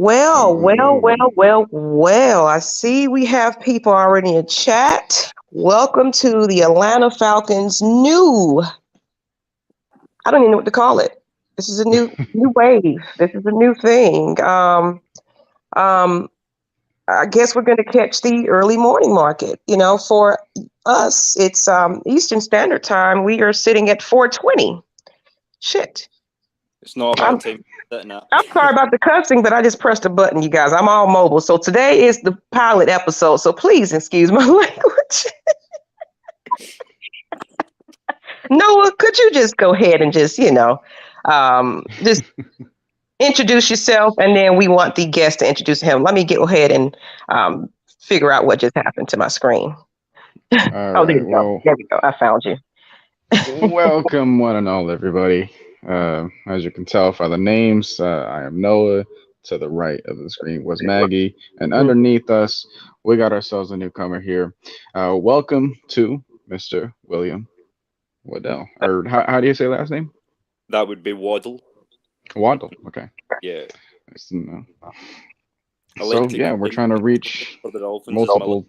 Well. I see we have people already in chat. Welcome to the Atlanta Falcons new. I don't even know what to call it. This is a new wave. This is a new thing. Um, I guess we're going to catch the early morning market. For us, it's Eastern Standard Time. We are sitting at 4:20. Shit. It's not I'm, about team now. I'm sorry about the cussing, but I just pressed a button, you guys. I'm all mobile. So today is the pilot episode. So please excuse my language. Noah, could you just go ahead and just introduce yourself, and then we want the guest to introduce him. Let me go ahead and figure out what just happened to my screen. All There right. you go. There we go. I found you. Welcome, one and all, everybody. As you can tell by the names, I am Noah. To the right of the screen was Maggie, and underneath us, we got ourselves a newcomer here. Welcome to Mr. William Waddell. Or how do you say last name? That would be Waddle. Waddle. Okay. Yeah. Nice to know. So yeah, we're trying to reach multiple.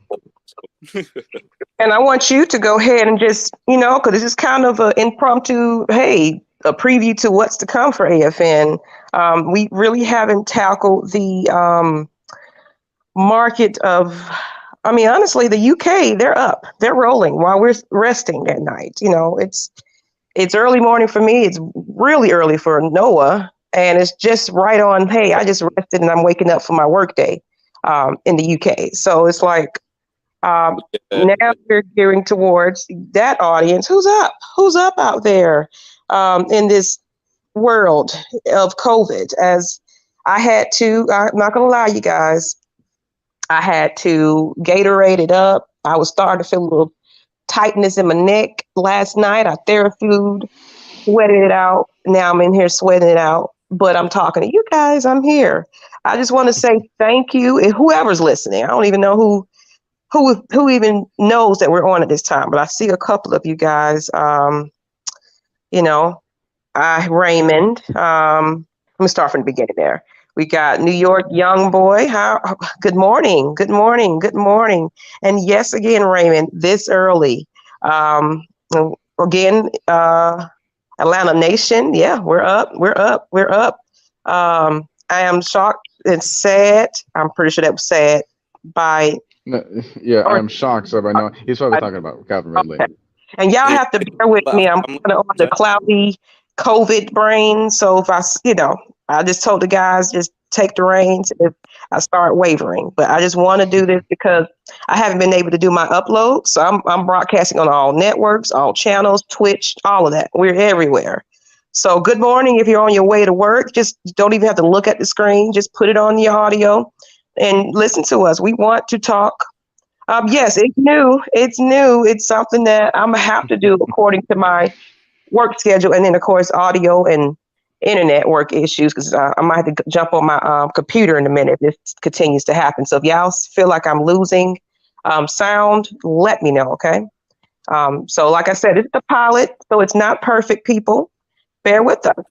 And I want you to go ahead and just, because this is kind of an impromptu, hey, a preview to what's to come for AFN. We really haven't tackled the market of, honestly, the UK, they're up, they're rolling while we're resting at night. It's early morning for me. It's really early for Noah. And it's just right on, hey, I just rested and I'm waking up for my work day in the UK. So it's like, now we're gearing towards that audience. Who's up out there in this world of COVID? As I had to, I'm not going to lie, you guys, I had to Gatorade it up. I was starting to feel a little tightness in my neck last night. I Theraflued, sweated it out. Now I'm in here sweating it out. But I'm talking to you guys. I'm here. I just want to say thank you. And whoever's listening, I don't even know who even knows that we're on at this time, but I see a couple of you guys. Raymond. Let me start from the beginning there. We got New York young boy. Good morning. And yes, again, Raymond, this early. Again, Atlanta Nation. Yeah, we're up. I am shocked and sad. I'm pretty sure that was sad by. Yeah, I'm shocked. So I know he's probably talking about Calvin Ridley. Okay. And y'all have to bear with me. I'm kind of on the cloudy COVID brain. So if I just told the guys, just take the reins if I start wavering. But I just want to do this because I haven't been able to do my upload. So I'm broadcasting on all networks, all channels, Twitch, all of that. We're everywhere. So good morning. If you're on your way to work, just don't even have to look at the screen. Just put it on the audio and listen to us. We want to talk. Yes, it's new. It's something that I'm going to have to do according to my work schedule. And then, of course, audio and internet work issues, because I might have to jump on my computer in a minute if this continues to happen. So if y'all feel like I'm losing sound, let me know, okay? So like I said, it's a pilot, so it's not perfect, people. Bear with us,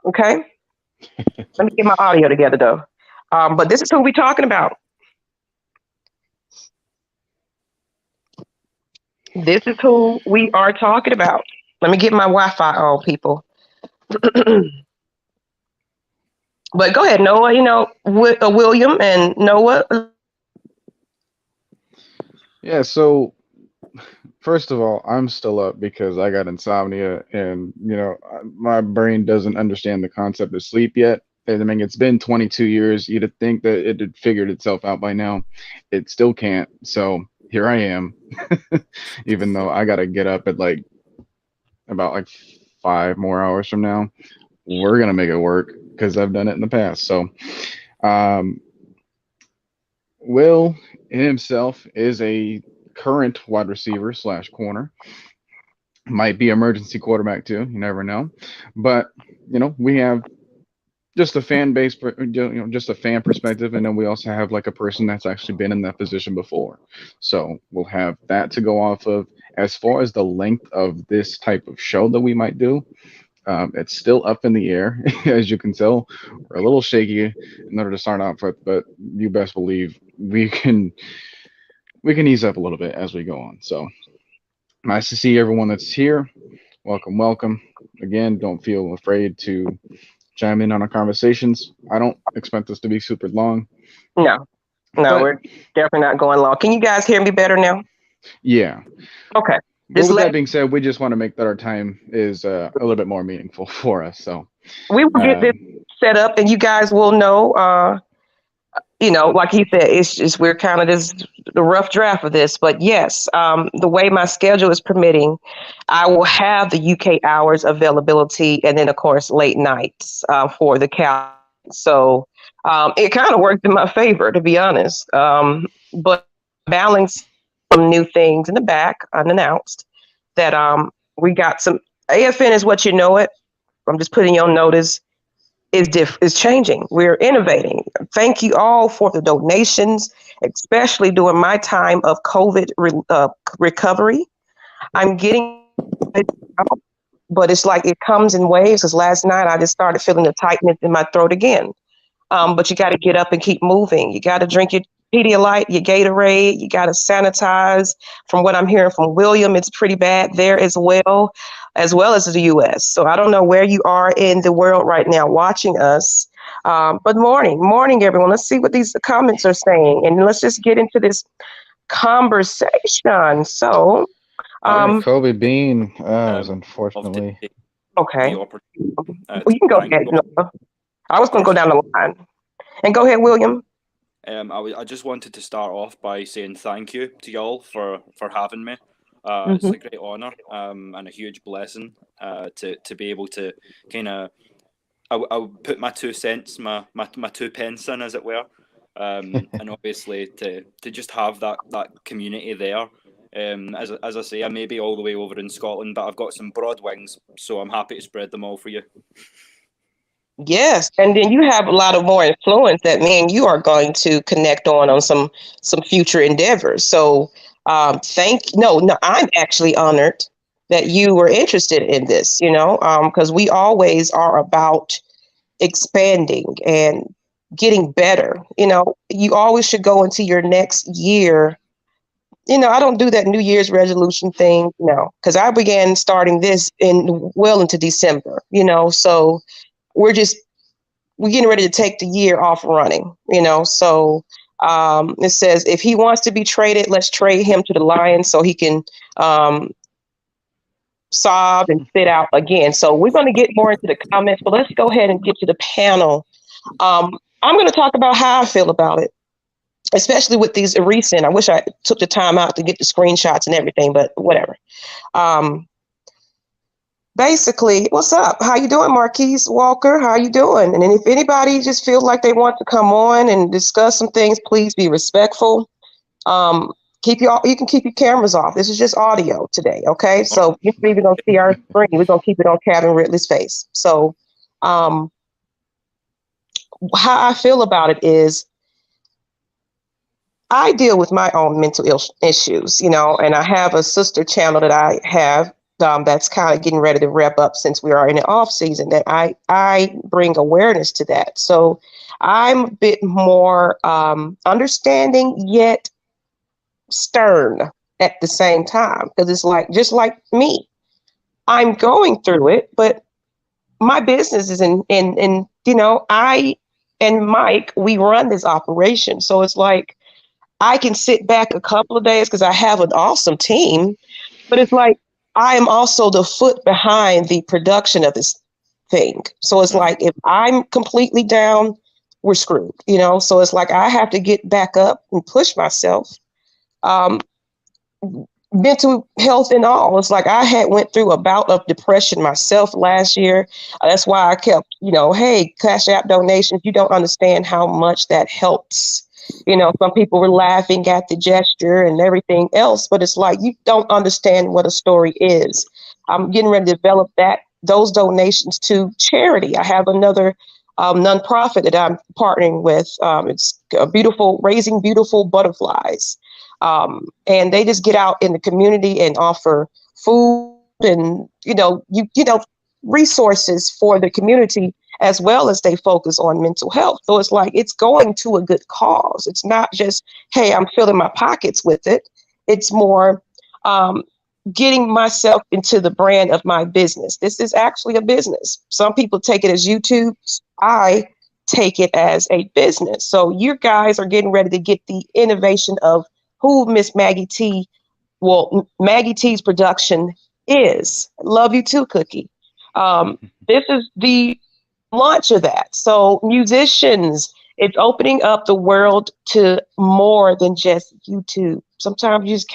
okay? Let me get my audio together, though. But this is who we're talking about. This is who we are talking about. Let me get my Wi-Fi on, people. But go ahead, Noah. William and Noah. Yeah, so first of all, I'm still up because I got insomnia and, my brain doesn't understand the concept of sleep yet. And it's been 22 years. You'd think that it had figured itself out by now. It still can't. So here I am, even though I got to get up at about 5 more hours from now. We're going to make it work because I've done it in the past. So Will himself is a current wide receiver / corner. Might be emergency quarterback too. You never know. But, we have just a fan base, just a fan perspective. And then we also have a person that's actually been in that position before. So we'll have that to go off of. As far as the length of this type of show that we might do, It's still up in the air, as you can tell. We're a little shaky in order to start off with, but you best believe we can ease up a little bit as we go on. So nice to see everyone that's here. Welcome, welcome. Again, don't feel afraid to chime in on our conversations. I don't expect this to be super long. No, But we're definitely not going long. Can you guys hear me better now? yeah. Okay. But with that being said, we just want to make that our time is a little bit more meaningful for us. So we will get this set up, and you guys will know. Like he said, it's just we're kind of the rough draft of this. But yes, the way my schedule is permitting, I will have the UK hours availability, and then of course late nights for the Cal. So it kind of worked in my favor, to be honest. But balance some new things in the back unannounced that we got some AFN is what you know it. I'm just putting you on notice is changing. We're innovating. Thank you all for the donations, especially during my time of COVID recovery. I'm getting it out, but it's like it comes in waves. Because last night I just started feeling the tightness in my throat again. But you got to get up and keep moving. You got to drink your Pedialyte, your Gatorade. You got to sanitize. From what I'm hearing from William, it's pretty bad there as well as the U.S. So I don't know where you are in the world right now watching us. But morning, everyone. Let's see what these comments are saying. And let's just get into this conversation. So, Kobe Bean was unfortunately. Okay. Well, you can go ahead. I was going to go down the line. And go ahead, William. I just wanted to start off by saying thank you to y'all for having me. It's a great honor and a huge blessing to be able to kind of I'll put my 2 cents, my 2 pence in, as it were, and obviously to just have that community there. As I say, I may be all the way over in Scotland, but I've got some broad wings, so I'm happy to spread them all for you. Yes, and then you have a lot of more influence that me and you are going to connect on some future endeavors. So I'm actually honored that you were interested in this, because we always are about expanding and getting better. You always should go into your next year. I don't do that New Year's resolution thing, because I began starting this into December, so we're getting ready to take the year off running, so it says if he wants to be traded, let's trade him to the Lions so he can sob and sit out again. So we're going to get more into the comments, but let's go ahead and get to the panel. I'm going to talk about how I feel about it, especially with these recent. I wish I took the time out to get the screenshots and everything, but whatever. Basically, what's up? How you doing, Marquise Walker? How you doing? And then if anybody just feels like they want to come on and discuss some things, please be respectful. You can keep your cameras off. This is just audio today, okay? So you're even gonna see our screen. We're gonna keep it on Kevin Ridley's face. So, how I feel about it is, I deal with my own mental issues, and I have a sister channel that I have. That's kind of getting ready to wrap up since we are in the off season, that I bring awareness to that. So I'm a bit more understanding yet stern at the same time, because it's like, just like me, I'm going through it, but my business is in I and Mike, we run this operation. So it's like, I can sit back a couple of days because I have an awesome team, but it's like, I am also the foot behind the production of this thing. So it's like, if I'm completely down, we're screwed, So it's like, I have to get back up and push myself. Mental health and all. It's like, I had went through a bout of depression myself last year. That's why I kept, hey, Cash App donations. You don't understand how much that helps. Some people were laughing at the gesture and everything else, but it's like, you don't understand what a story is. I'm getting ready to develop those donations to charity. I have another nonprofit that I'm partnering with. It's Raising Beautiful Butterflies. And they just get out in the community and offer food and, resources for the community, as well as they focus on mental health. So it's like it's going to a good cause. It's not just, hey, I'm filling my pockets with it. It's more getting myself into the brand of my business. This is actually a business. Some people take it as YouTube. I take it as a business. So you guys are getting ready to get the innovation of who Miss Maggie T, Maggie T's production is. Love you too, Cookie. This is the launch of that. So musicians, it's opening up the world to more than just YouTube. Sometimes you just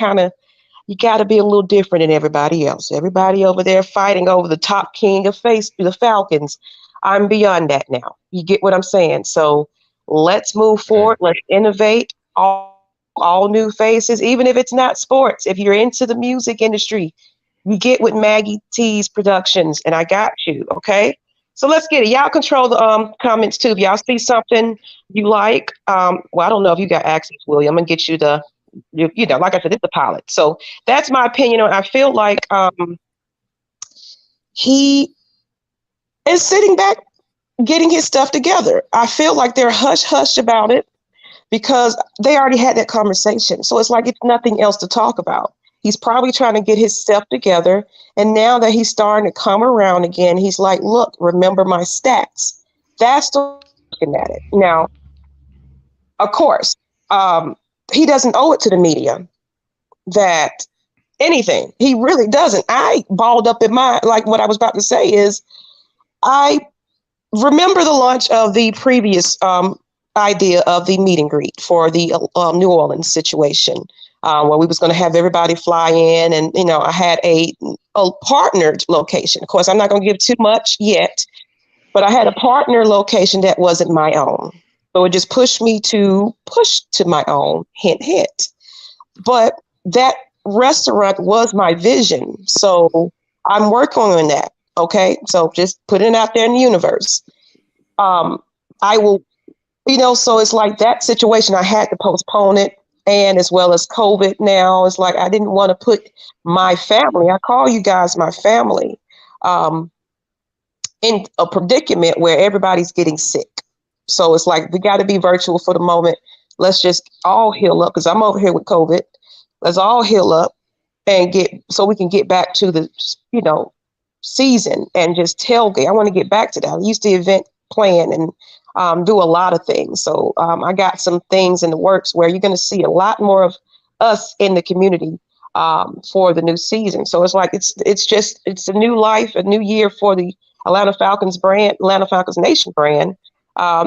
you got to be a little different than everybody else. Everybody over there fighting over the top king of the Falcons. I'm beyond that now. You get what I'm saying? So let's move forward. Let's innovate. All new faces, even if it's not sports. If you're into the music industry, you get with Maggie T's productions, and I got you. Okay. So let's get it. Y'all control the comments too. If y'all see something you like, well, I don't know if you got access, William. I'm gonna get you you know, like I said, it's a pilot. So that's my opinion on. I feel like he is sitting back, getting his stuff together. I feel like they're hush hush about it because they already had that conversation. So it's like it's nothing else to talk about. He's probably trying to get his stuff together. And now that he's starting to come around again, he's like, look, remember my stats. That's the looking at it. Now, of course, he doesn't owe it to the media that anything. He really doesn't. I balled up in like what I was about to say is I remember the launch of the previous idea of the meet and greet for the New Orleans situation, where we was going to have everybody fly in, and you know I had a partnered location. Of course, I'm not going to give too much yet, but I had a partner location that wasn't my own, so it just pushed me to push to my own. Hint, hint. But that restaurant was my vision, so I'm working on that. Okay, so just putting it out there in the universe. I will. You know, so it's like that situation, I had to postpone it. And as well as COVID now, it's like I didn't want to put my family, I call you guys my family, in a predicament where everybody's getting sick. So it's like we got to be virtual for the moment. Let's just all heal up because I'm over here with COVID. Let's all heal up and so we can get back to the, you know, season and just tailgate. I want to get back to that. I used to event plan and do a lot of things. So I got some things in the works where you're going to see a lot more of us in the community for the new season. So it's like it's a new life, a new year for the Atlanta Falcons brand, Atlanta Falcons Nation brand,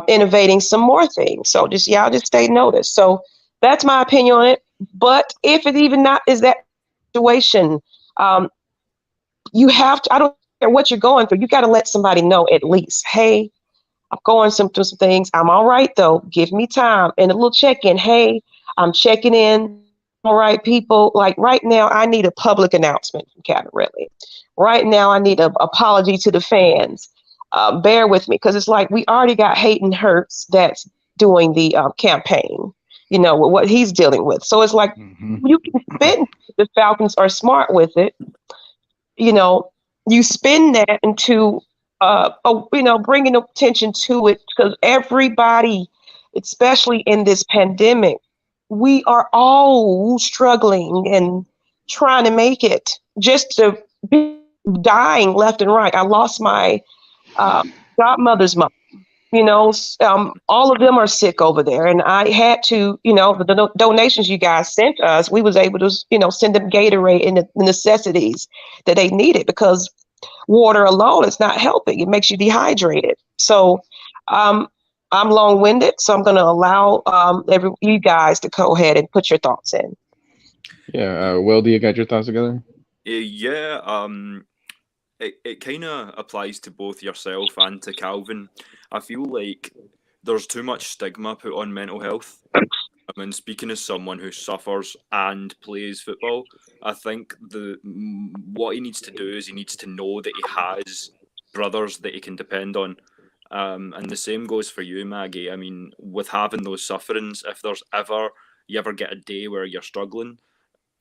innovating some more things. So y'all just stay noticed. So that's my opinion on it. But if it even not is that situation, you have to. I don't care what you're going through. You got to let somebody know at least, hey, I'm going through some things. I'm all right, though. Give me time. And a little check-in. Hey, I'm checking in. All right, people. Like right now, I need a public announcement from Captain Ridley. Right now, I need an apology to the fans. Bear with me because it's like we already got Hayden Hurts that's doing the campaign, you know, with what he's dealing with. So it's like you can spend, the Falcons are smart with it. You know, you spin that into you know, bringing attention to it because everybody, especially in this pandemic, we are all struggling and trying to make it just to be dying left and right. I lost my godmother's mom. You know, all of them are sick over there, and I had to, you know, the donations you guys sent us, we was able to, you know, send them Gatorade and the necessities that they needed because water alone is not helping. It makes you dehydrated. So I'm long-winded, so I'm going to allow you guys to go ahead and put your thoughts in. Yeah, Will, do you got your thoughts together? Yeah, it kind of applies to both yourself and to Calvin. I feel like there's too much stigma put on mental health. I mean, speaking as someone who suffers and plays football, I think what he needs to do is he needs to know that he has brothers that he can depend on. And the same goes for you, Maggie. I mean, with having those sufferings, if you ever get a day where you're struggling,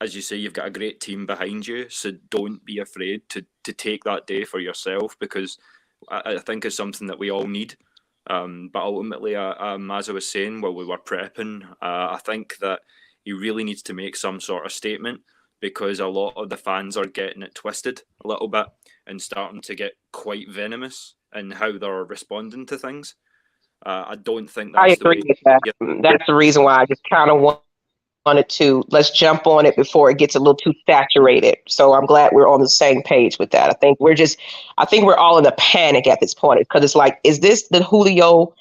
as you say, you've got a great team behind you, so don't be afraid to take that day for yourself, because I think it's something that we all need. But ultimately, as I was saying while we were prepping, I think that he really needs to make some sort of statement, because a lot of the fans are getting it twisted a little bit and starting to get quite venomous in how they're responding to things. I don't think I that's the way. agree with that. Yeah, That's the reason why I just kind of wanted to let's jump on it before it gets a little too saturated. So I'm glad we're on the same page with that. I think we're all in a panic at this point, because it's like, is this the Julio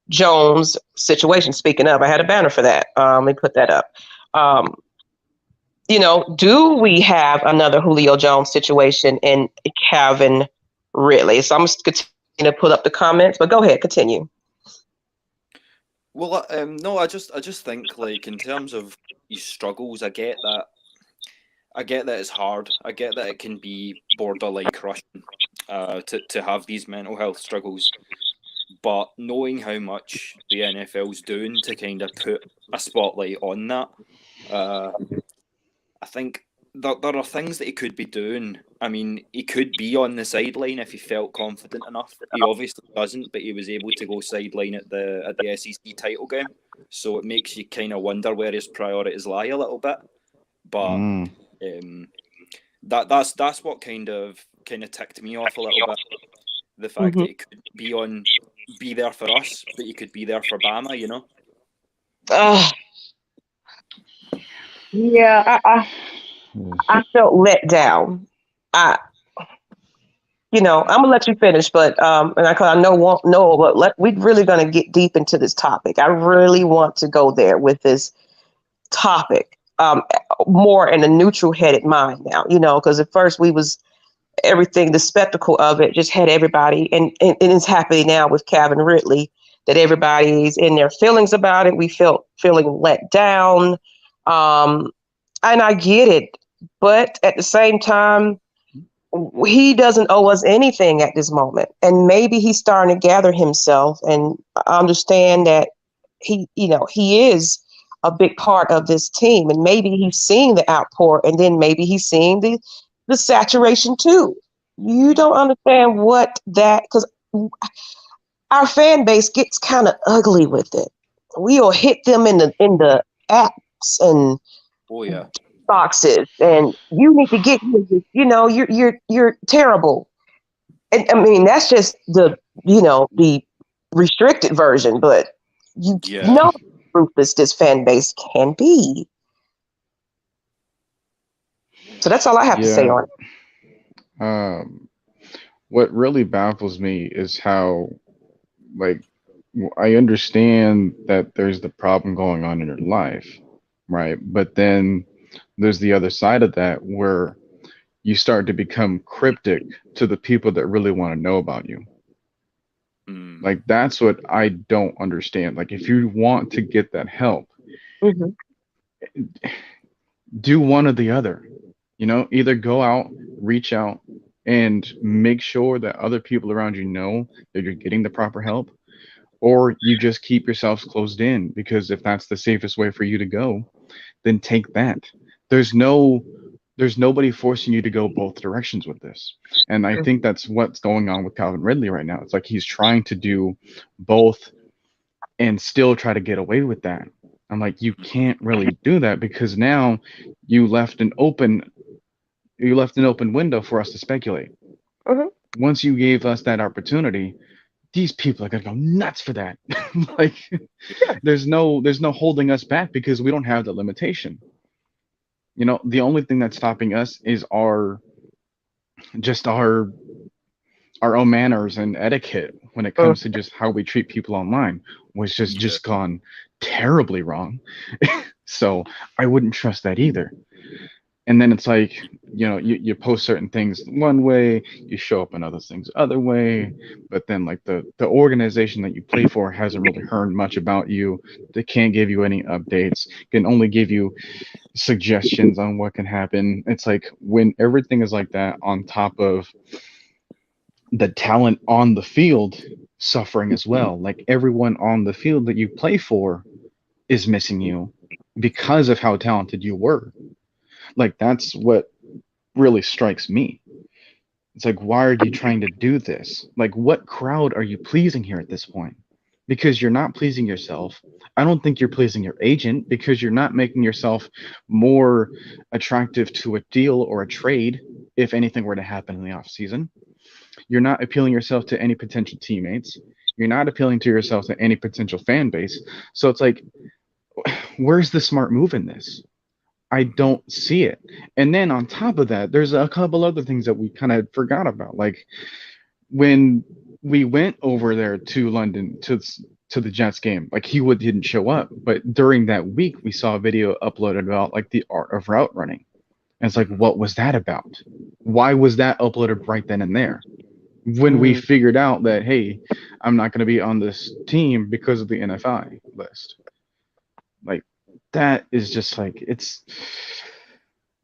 Jones situation? Speaking of, I had a banner for that. Let me put that up. Do we have another Julio Jones situation in Calvin Ridley? So I'm just continue to put up the comments, but go ahead, continue. well, no, I just think, like, in terms of his struggles, I get that. I get that it's hard. I get that it can be borderline crushing to have these mental health struggles. But knowing how much the NFL's doing to kind of put a spotlight on that, I think there are things that he could be doing. I mean, he could be on the sideline if he felt confident enough. He obviously doesn't, but he was able to go sideline at the SEC title game. So it makes you kind of wonder where his priorities lie a little bit. But that's what kind of ticked me off a little bit. The fact that he could be there for us, but he could be there for Bama, you know. Yeah, I felt let down. I'm gonna let you finish, but I know but we're really gonna get deep into this topic. I really want to go there with this topic, more in a neutral-headed mind now. Because at first we was everything, the spectacle of it just had everybody, and it's happening now with Calvin Ridley, that everybody's in their feelings about it. We feeling let down, and I get it, but at the same time, he doesn't owe us anything at this moment, and maybe he's starting to gather himself and understand that he is a big part of this team, and maybe he's seeing the outpour, and then maybe he's seeing the saturation too. You don't understand what that, because our fan base gets kind of ugly with it. We'll hit them in the apps and boxes, and you need to get you're terrible. And I mean, that's just the restricted version, but ruthless this fan base can be. So that's all I have to say on it. What really baffles me is how, like, I understand that there's the problem going on in your life, right? But then there's the other side of that, where you start to become cryptic to the people that really want to know about you. Like, that's what I don't understand. Like, if you want to get that help, do one or the other. Either go out, reach out, and make sure that other people around you know that you're getting the proper help, or you just keep yourselves closed in, because if that's the safest way for you to go, then take that. There's nobody forcing you to go both directions with this. And I think that's what's going on with Calvin Ridley right now. It's like he's trying to do both and still try to get away with that. I'm like, you can't really do that, because now you left an open window for us to speculate. Once you gave us that opportunity, these people are gonna go nuts for that. Like, there's no holding us back, because we don't have the limitation. The only thing that's stopping us is our own manners and etiquette when it comes to just how we treat people online, which has just gone terribly wrong. So I wouldn't trust that either. And then it's like, you post certain things one way, you show up in other things other way, but then, like, the organization that you play for hasn't really heard much about you. They can't give you any updates, can only give you suggestions on what can happen. It's like, when everything is like that, on top of the talent on the field suffering as well, like, everyone on the field that you play for is missing you because of how talented you were. Like, that's what really strikes me. It's like, why are you trying to do this? Like, what crowd are you pleasing here at this point? Because you're not pleasing yourself. I don't think you're pleasing your agent because you're not making yourself more attractive to a deal or a trade if anything were to happen in the offseason. You're not appealing yourself to any potential teammates. You're not appealing to yourself to any potential fan base. So it's like, where's the smart move in this? I don't see it. And then on top of that, there's a couple other things that we kind of forgot about. Like when we went over there to London to the Jets game, like didn't show up, but during that week we saw a video uploaded about like the art of route running. And it's like, what was that about? Why was that uploaded right then and there? When we figured out that, hey, I'm not going to be on this team because of the NFI list. Like, that is just like, it's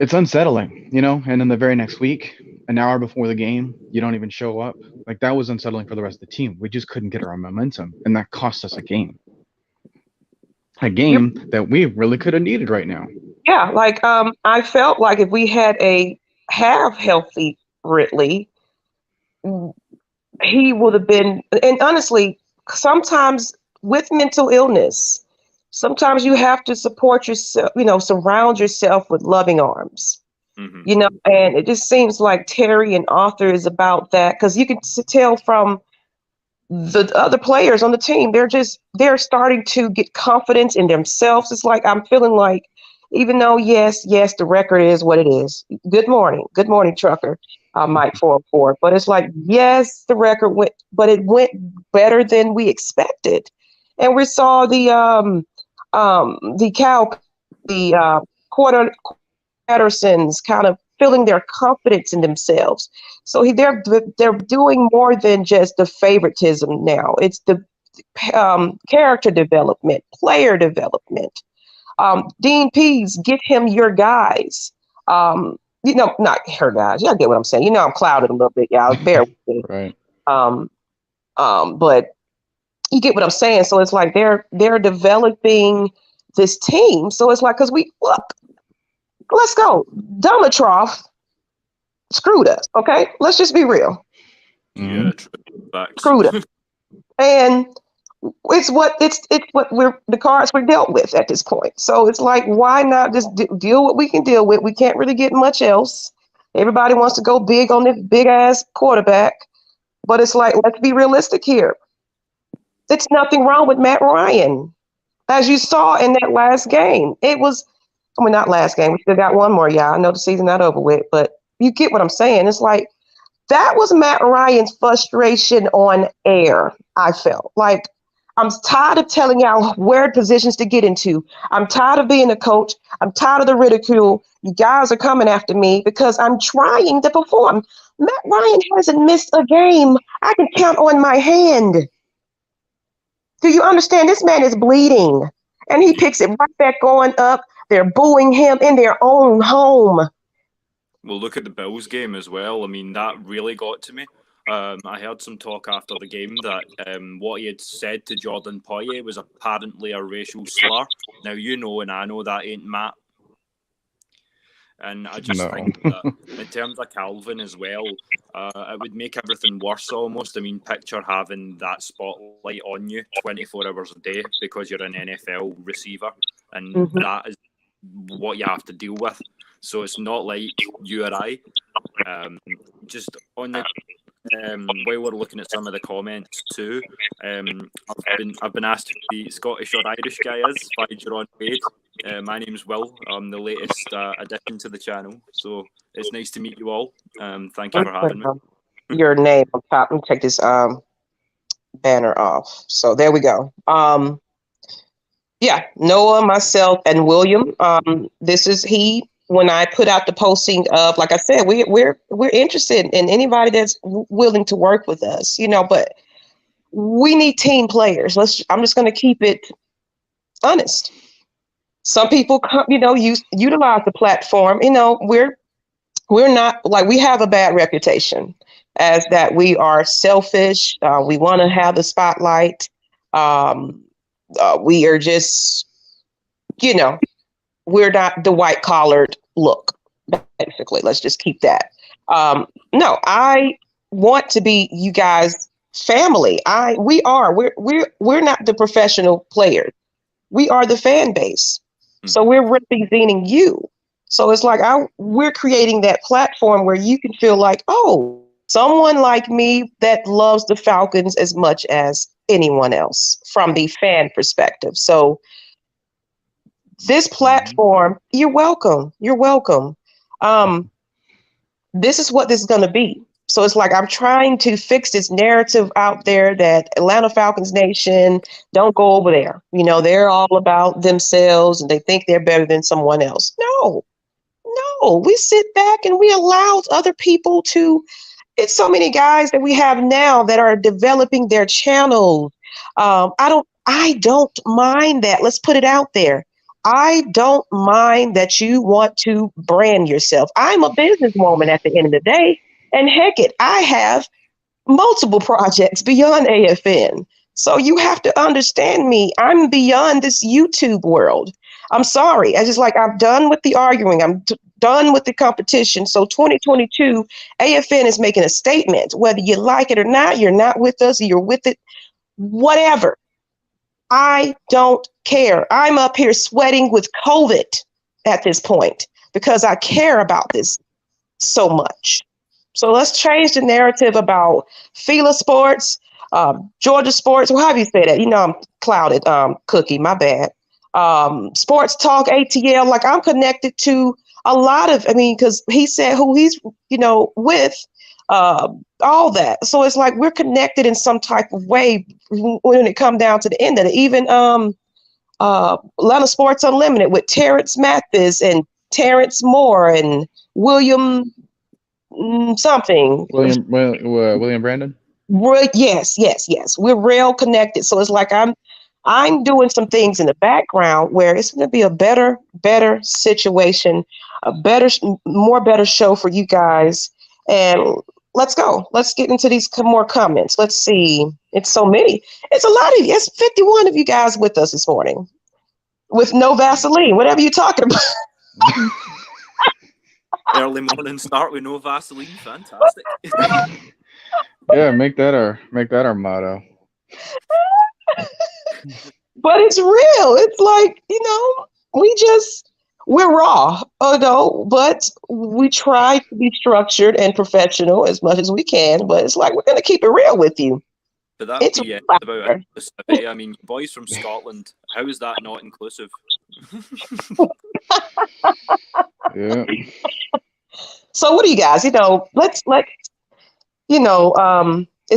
unsettling, you know? And then the very next week, an hour before the game, you don't even show up. Like, that was unsettling for the rest of the team. We just couldn't get our momentum, and that cost us a game. A game that we really could have needed right now. Yeah, like I felt like if we had a half healthy Ridley, he would have been. And honestly, sometimes with mental illness, sometimes you have to support yourself. You know, surround yourself with loving arms. You know, and it just seems like Terry and Arthur is about that because you can tell from the other players on the team, they're starting to get confidence in themselves. It's like I'm feeling like, even though yes, the record is what it is. Good morning, trucker, Mike 404. But it's like yes, the record went, but it went better than we expected, and we saw the quarter Pattersons kind of feeling their confidence in themselves. So they're doing more than just the favoritism now. It's the character development, player development. Dean Pease, get him your guys. You know, not her guys. Y'all get what I'm saying. You know, I'm clouded a little bit, y'all. Bear with me. Right. But you get what I'm saying. So it's like they're developing this team. So it's like, because let's go. Dumitrov screwed us. Okay, let's just be real. Yeah, screwed us, and it's what the cards we're dealt with at this point. So it's like, why not just deal what we can deal with? We can't really get much else. Everybody wants to go big on this big ass quarterback, but it's like, let's be realistic here. It's nothing wrong with Matt Ryan, as you saw in that last game. It was. I mean, not last game. We still got one more, y'all. I know the season not over with, but you get what I'm saying. It's like, that was Matt Ryan's frustration on air, I felt. Like, I'm tired of telling y'all where positions to get into. I'm tired of being a coach. I'm tired of the ridicule. You guys are coming after me because I'm trying to perform. Matt Ryan hasn't missed a game I can count on my hand. Do you understand? This man is bleeding, and he picks it right back going up. They're booing him in their own home. Well, look at the Bills game as well. I mean, that really got to me. I heard some talk after the game that what he had said to Jordan Poyer was apparently a racial slur. Now, you know, and I know that ain't Matt. And I just think that in terms of Calvin as well, it would make everything worse almost. I mean, picture having that spotlight on you 24 hours a day because you're an NFL receiver. And that is what you have to deal with. So it's not like you or I. Just on the while we're looking at some of the comments too, I've been asked who the Scottish or Irish guy is by Jerron Wade. My name's Will. I'm the latest addition to the channel, so it's nice to meet you all. Thank you for having me. Your name on top. Let me take this banner off. So there we go. Yeah, Noah, myself, and William. This is he. When I put out the posting of, like I said, we're interested in anybody that's willing to work with us, you know. But we need team players. I'm just going to keep it honest. Some people, you know, utilize the platform. You know, we're not like, we have a bad reputation as that we are selfish. We want to have the spotlight. We are just, you know, we're not the white collared look, basically. Let's just keep that. No, I want to be you guys family. We're not the professional players. We are the fan base. So we're representing you. So it's like we're creating that platform where you can feel like, oh, someone like me that loves the Falcons as much as anyone else from the fan perspective. So this platform, you're welcome. You're welcome. This is what this is going to be. So it's like I'm trying to fix this narrative out there that Atlanta Falcons Nation, don't go over there. You know, they're all about themselves and they think they're better than someone else. No, we sit back and we allow other people to. It's so many guys that we have now that are developing their channels. I don't mind that. Let's put it out there. I don't mind that you want to brand yourself. I'm a businesswoman at the end of the day. And heck it, I have multiple projects beyond AFN. So you have to understand me. I'm beyond this YouTube world. I'm sorry. I'm done with the arguing. I'm done with the competition. So 2022, AFN is making a statement. Whether you like it or not, you're not with us, you're with it, whatever. I don't care. I'm up here sweating with COVID at this point because I care about this so much. So let's change the narrative about Fila Sports, Georgia Sports. Well, how do you say that? You know, I'm clouded, Cookie, my bad. Sports Talk, ATL, like I'm connected to a lot of, because he said who he's, with, all that. So it's like we're connected in some type of way when it comes down to the end of it. Even Atlanta Sports Unlimited with Terrence Mathis and Terrence Moore and William something. William Brandon? Yes. We're real connected. So it's like I'm doing some things in the background where it's going to be a better situation, a better show for you guys. And let's go. Let's get into these more comments. Let's see. It's so many. It's a lot of you. It's 51 of you guys with us this morning with no Vaseline, whatever you're talking about. Early morning start with no Vaseline. Fantastic. Yeah, make that our motto. But it's real. It's like, we're raw, but we try to be structured and professional as much as we can. But it's like, we're going to keep it real with you. But that be about it. I mean, boys from Scotland, how is that not inclusive? Yeah. So what do you guys, it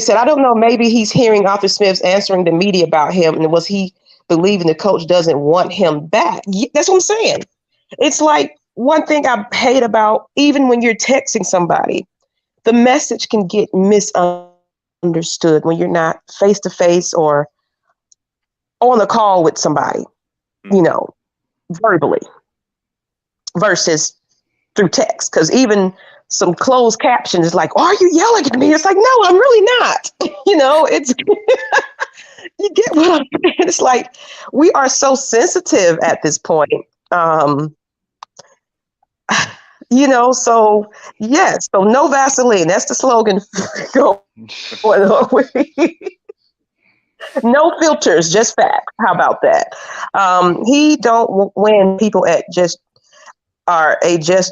said, I don't know, maybe he's hearing Arthur Smith's answering the media about him. And was he believing the coach doesn't want him back? That's what I'm saying. It's like one thing I hate about, even when you're texting somebody, the message can get misunderstood when you're not face to face or on a call with somebody, verbally versus through text. Because even some closed captions is like, oh, are you yelling at me? It's like, no, I'm really not. It's you get what I'm saying? It's like we are so sensitive at this point. So yes, so no Vaseline. That's the slogan. No filters, just facts. How about that? He don't win people at just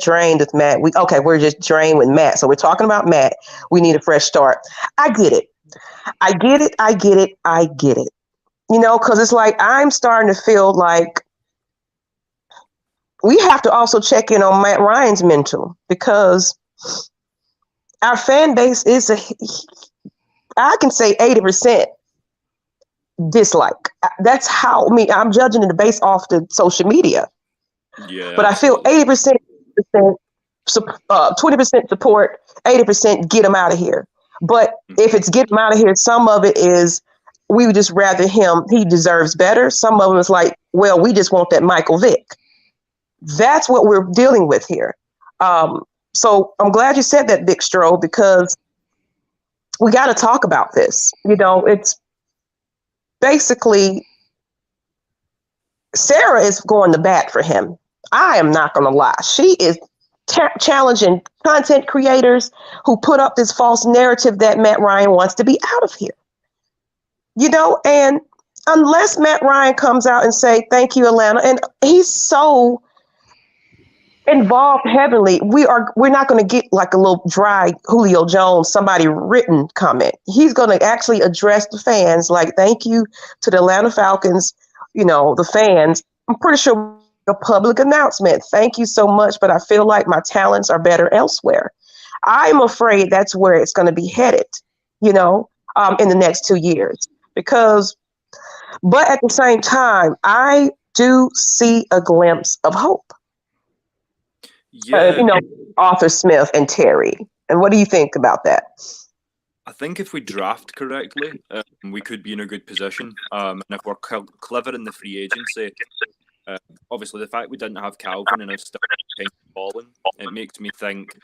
drained with Matt. We're just drained with Matt. So we're talking about Matt. We need a fresh start. I get it. Because it's like I'm starting to feel like we have to also check in on Matt Ryan's mental, because our fan base is I can say 80% dislike. That's how I'm judging it based off the social media. Yeah, but I feel 80%, 20% support, 80% get him out of here. But if it's get him out of here, some of it is we would just rather he deserves better. Some of them is like, well, we just want that Michael Vick. That's what we're dealing with here. So I'm glad you said that, Vic Stroh, because we got to talk about this. It's basically Sarah is going to bat for him. I am not going to lie. She is challenging content creators who put up this false narrative that Matt Ryan wants to be out of here. And unless Matt Ryan comes out and say, thank you, Atlanta, and he's so involved heavily, we're not going to get like a little dry Julio Jones, somebody written comment. He's going to actually address the fans like, thank you to the Atlanta Falcons, the fans. I'm pretty sure a public announcement. Thank you so much, but I feel like my talents are better elsewhere. I'm afraid that's where it's going to be headed, in the next 2 years. But at the same time, I do see a glimpse of hope. Yeah. Arthur Smith and Terry. And what do you think about that? I think if we draft correctly, we could be in a good position. And if we're clever in the free agency, obviously the fact we didn't have Calvin and it's still kind of fallen, it makes me think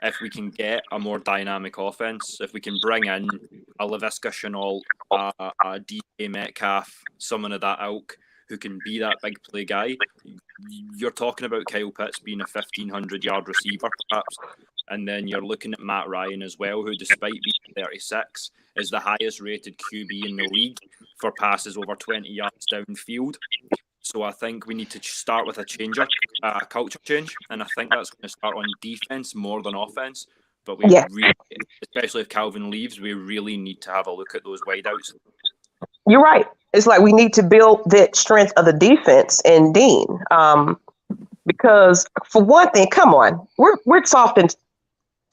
if we can get a more dynamic offense, if we can bring in a LaVisca Chenault, a DK Metcalf, someone of that ilk who can be that big play guy, you're talking about Kyle Pitts being a 1,500-yard receiver, perhaps. And then you're looking at Matt Ryan as well, who, despite being 36, is the highest-rated QB in the league for passes over 20 yards downfield. So I think we need to start with a culture change, and I think that's going to start on defense more than offense. But really, especially if Calvin leaves, we really need to have a look at those wideouts. You're right. It's like we need to build the strength of the defense in Dean, because for one thing, come on, we're soft and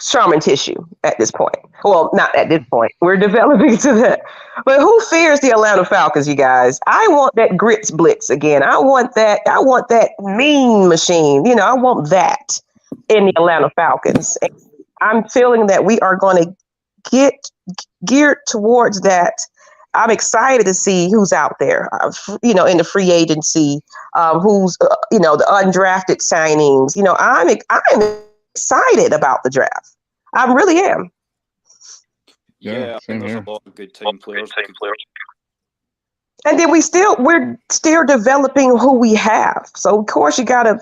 Charmin tissue at this point. Well, not at this point. We're developing to that. But who fears the Atlanta Falcons, you guys? I want that grits blitz again. I want that mean machine. I want that in the Atlanta Falcons. And I'm feeling that we are going to get geared towards that. I'm excited to see who's out there, in the free agency, who's, the undrafted signings. I'm excited about the draft. I really am. Yeah, I think there's a lot of good team players. And then we're still developing who we have. So of course you gotta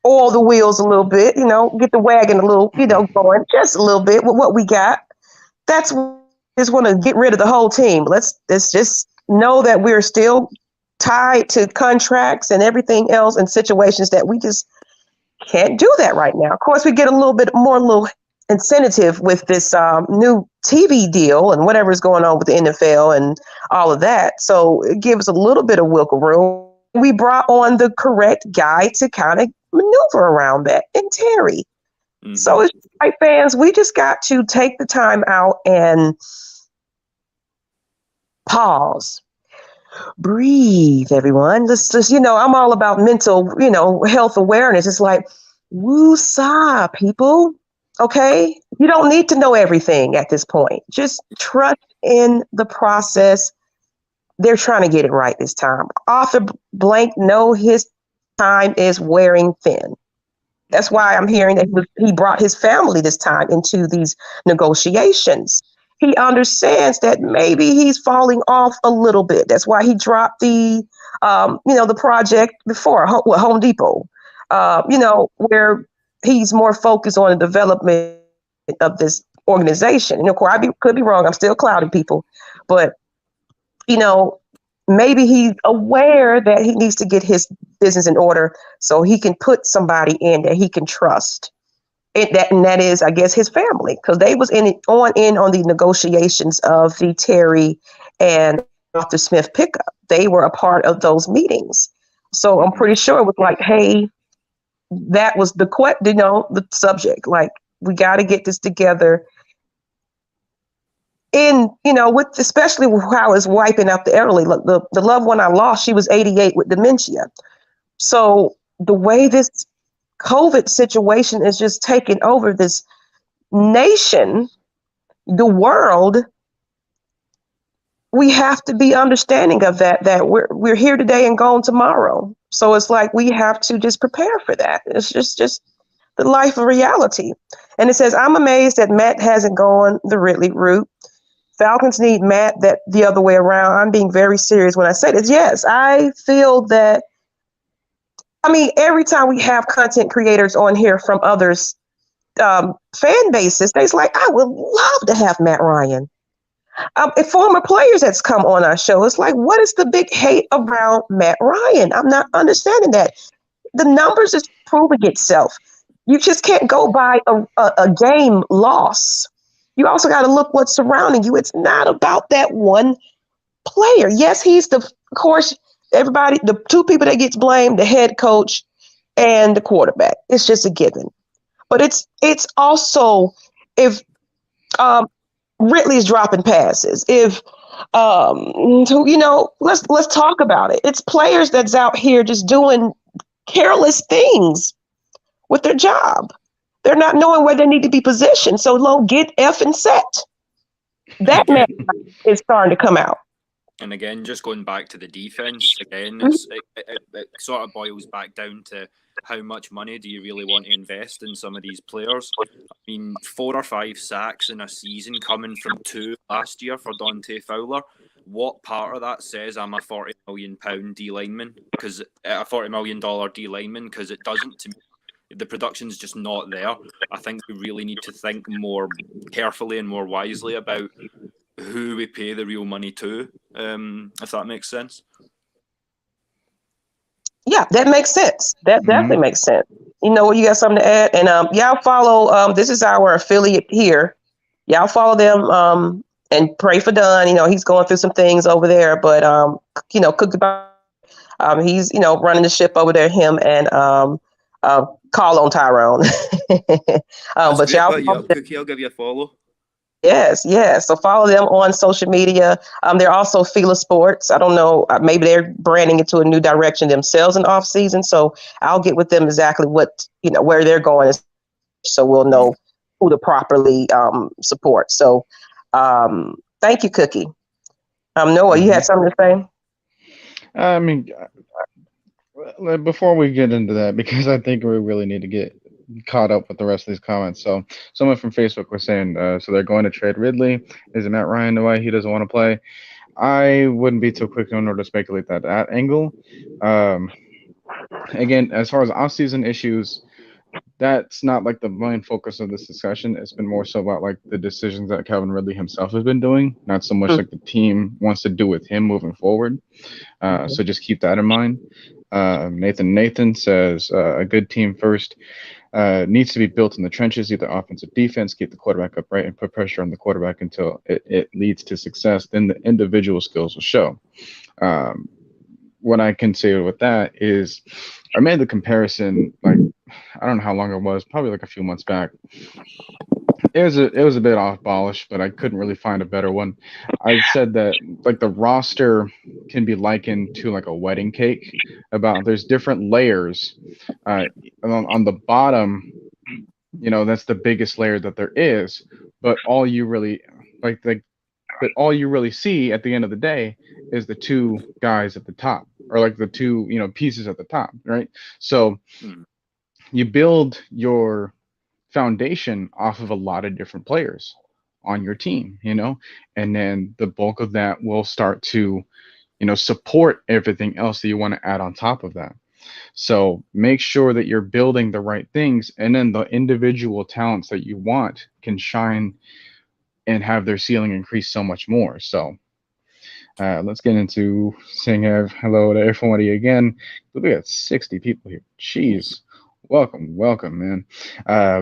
oil the wheels a little bit, get the wagon a little, going just a little bit with what we got. That's just want to get rid of the whole team. Let's just know that we're still tied to contracts and everything else in situations that we just can't do that right now. Of course, we get a little incentive with this new TV deal and whatever's going on with the NFL and all of that. So it gives a little bit of wiggle room. We brought on the correct guy to kind of maneuver around that, and Terry. Mm-hmm. So it's like, fans, we just got to take the time out and pause. Breathe, everyone. Let's just, I'm all about mental, health awareness. It's like, woo-saw, people. Okay? You don't need to know everything at this point. Just trust in the process. They're trying to get it right this time. Arthur Blank, his time is wearing thin. That's why I'm hearing that he brought his family this time into these negotiations. He understands that maybe he's falling off a little bit. That's why he dropped the project before Home Depot, where he's more focused on the development of this organization. Of course, could be wrong. I'm still clouding people, but maybe he's aware that he needs to get his business in order so he can put somebody in that he can trust. And that is, I guess, his family, because they was in on the negotiations of the Terry and Arthur Smith pickup. They were a part of those meetings. So I'm pretty sure it was like, hey, that was the subject. Like, we got to get this together. With especially how it's wiping out the elderly. Look, the loved one I lost, she was 88 with dementia. So the way this COVID situation is just taking over this nation, the world, we have to be understanding of that we're here today and gone tomorrow. So it's like we have to just prepare for that. It's just the life of reality. And it says, I'm amazed that Matt hasn't gone the Ridley route. Falcons need Matt that the other way around. I'm being very serious when I say this. Yes, I feel that I mean, every time we have content creators on here from others fan bases, they're like, I would love to have Matt Ryan. And former players that's come on our show, it's like, what is the big hate around Matt Ryan? I'm not understanding that. The numbers is proving itself. You just can't go by a game loss. You also got to look what's surrounding you. It's not about that one player. Yes, he's of course, everybody, the two people that gets blamed, the head coach and the quarterback. It's just a given. But it's also if Ridley's dropping passes, if let's talk about it. It's players that's out here just doing careless things with their job. They're not knowing where they need to be positioned. So low, get F and set. That man is starting to come out. And again, just going back to the defense, again, it sort of boils back down to how much money do you really want to invest in some of these players? I mean, 4 or 5 sacks in a season coming from 2 last year for Dante Fowler. What part of that says I'm a £40 million D lineman? Because a $40 million D lineman, because it doesn't to me. The production's just not there. I think we really need to think more carefully and more wisely about who we pay the real money to, if that makes sense. Yeah, that makes sense. That definitely makes sense. You know what? You got something to add? And y'all follow. This is our affiliate here. Y'all follow them and pray for Dunn. You know, he's going through some things over there, but Cookie, he's running the ship over there. Him and call on Tyrone. But y'all, Cookie, I'll give you a follow. Yes. So follow them on social media. They're also Fila Sports. I don't know, maybe they're branding into a new direction themselves in off season. So I'll get with them exactly what where they're going, so we'll know who to properly support. So thank you, Cookie. Noah, you had something to say? I mean, before we get into that, because I think we really need to get caught up with the rest of these comments. So someone from Facebook was saying, so they're going to trade Ridley. Is it Matt Ryan the way he doesn't want to play? I wouldn't be too quick in order to speculate that angle. Again, as far as off-season issues, that's not like the main focus of this discussion. It's been more so about like the decisions that Calvin Ridley himself has been doing, not so much like the team wants to do with him moving forward. So just keep that in mind. Nathan says a good team first needs to be built in the trenches, either offense or defense, keep the quarterback upright and put pressure on the quarterback until it leads to success. Then the individual skills will show. What I can say with that is I made the comparison, like, I don't know how long it was, probably like a few months back. It was a bit off-ballish, but I couldn't really find a better one. I said that like the roster can be likened to like a wedding cake. There's different layers. On the bottom, that's the biggest layer that there is. But all you really see at the end of the day is the 2 guys at the top, or like the 2 pieces at the top, right? So you build your foundation off of a lot of different players on your team, and then the bulk of that will start to, support everything else that you want to add on top of that. So make sure that you're building the right things, and then the individual talents that you want can shine and have their ceiling increase so much more. So let's get into saying hello to everybody again. We got 60 people here. Jeez. Welcome, man.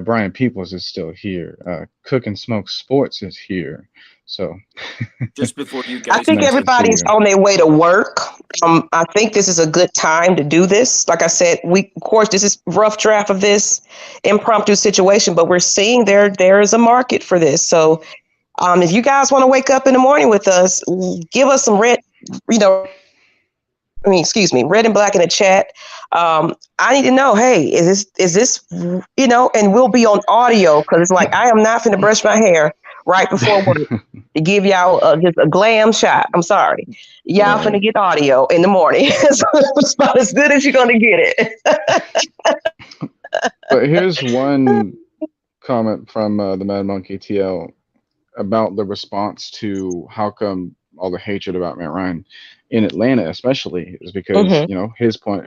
Brian Peoples is still here. Cook and Smoke Sports is here. So just before you guys, I think everybody's on their way to work. I think this is a good time to do this. Like I said, of course, this is rough draft of this impromptu situation, but we're seeing there is a market for this. So if you guys want to wake up in the morning with us, give us some red and black in the chat. I need to know, hey, is this, and we'll be on audio, because it's like, I am not finna brush my hair right before work to give y'all just a glam shot. I'm sorry. Y'all finna get audio in the morning. So it's about as good as you're going to get it. But here's one comment from the Mad Monkey TL about the response to how come all the hatred about Matt Ryan in Atlanta, especially, is because Mm-hmm.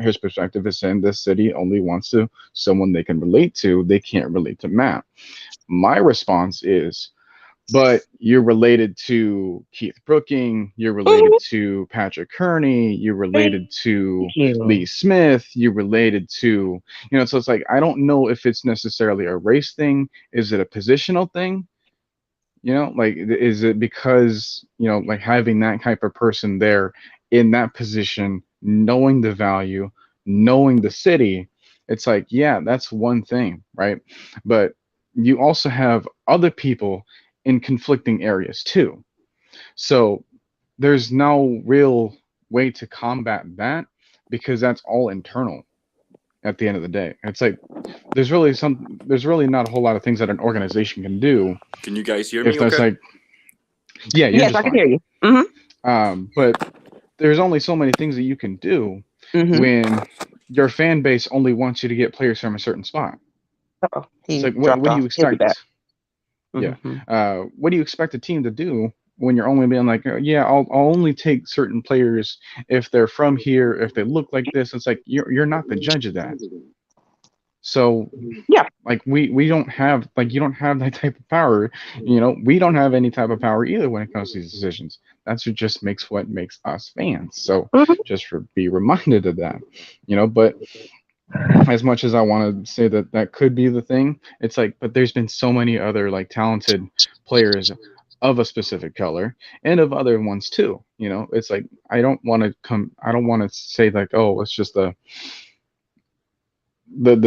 his perspective is saying this city only wants to someone they can relate to. They can't relate to Matt. My response is, but you're related to Keith Brooking, you're Mm-hmm. related to Patrick Kearney, you're Thank related to you. Lee Smith, you're related to, so it's like, I don't know if it's necessarily a race thing. Is it a positional thing? Like, is it because, like having that type of person there in that position, knowing the value, knowing the city, it's like, yeah, that's one thing, right? But you also have other people in conflicting areas too. So there's no real way to combat that because that's all internal at the end of the day. It's like there's really not a whole lot of things that an organization can do Can you guys hear if me there's okay? like, yeah, you're Yes, just I can fine. hear you. Mm-hmm. But there's only so many things that you can do Mm-hmm. when your fan base only wants you to get players from a certain spot. Uh-oh. It's He like, what dropped do you off. He'll be back. expect? Yeah. Mm-hmm. What do you expect a team to do when you're only being like, yeah, I'll only take certain players if they're from here, if they look like this. It's like, you're not the judge of that. So Yeah. like, we don't have, like, you don't have that type of power. We don't have any type of power either when it comes to these decisions. That's what makes us fans. So Mm-hmm. just be reminded of that. But as much as I want to say that that could be the thing, it's like, but there's been so many other like talented players of a specific color and of other ones too. It's like, I don't want to say like, oh, it's just the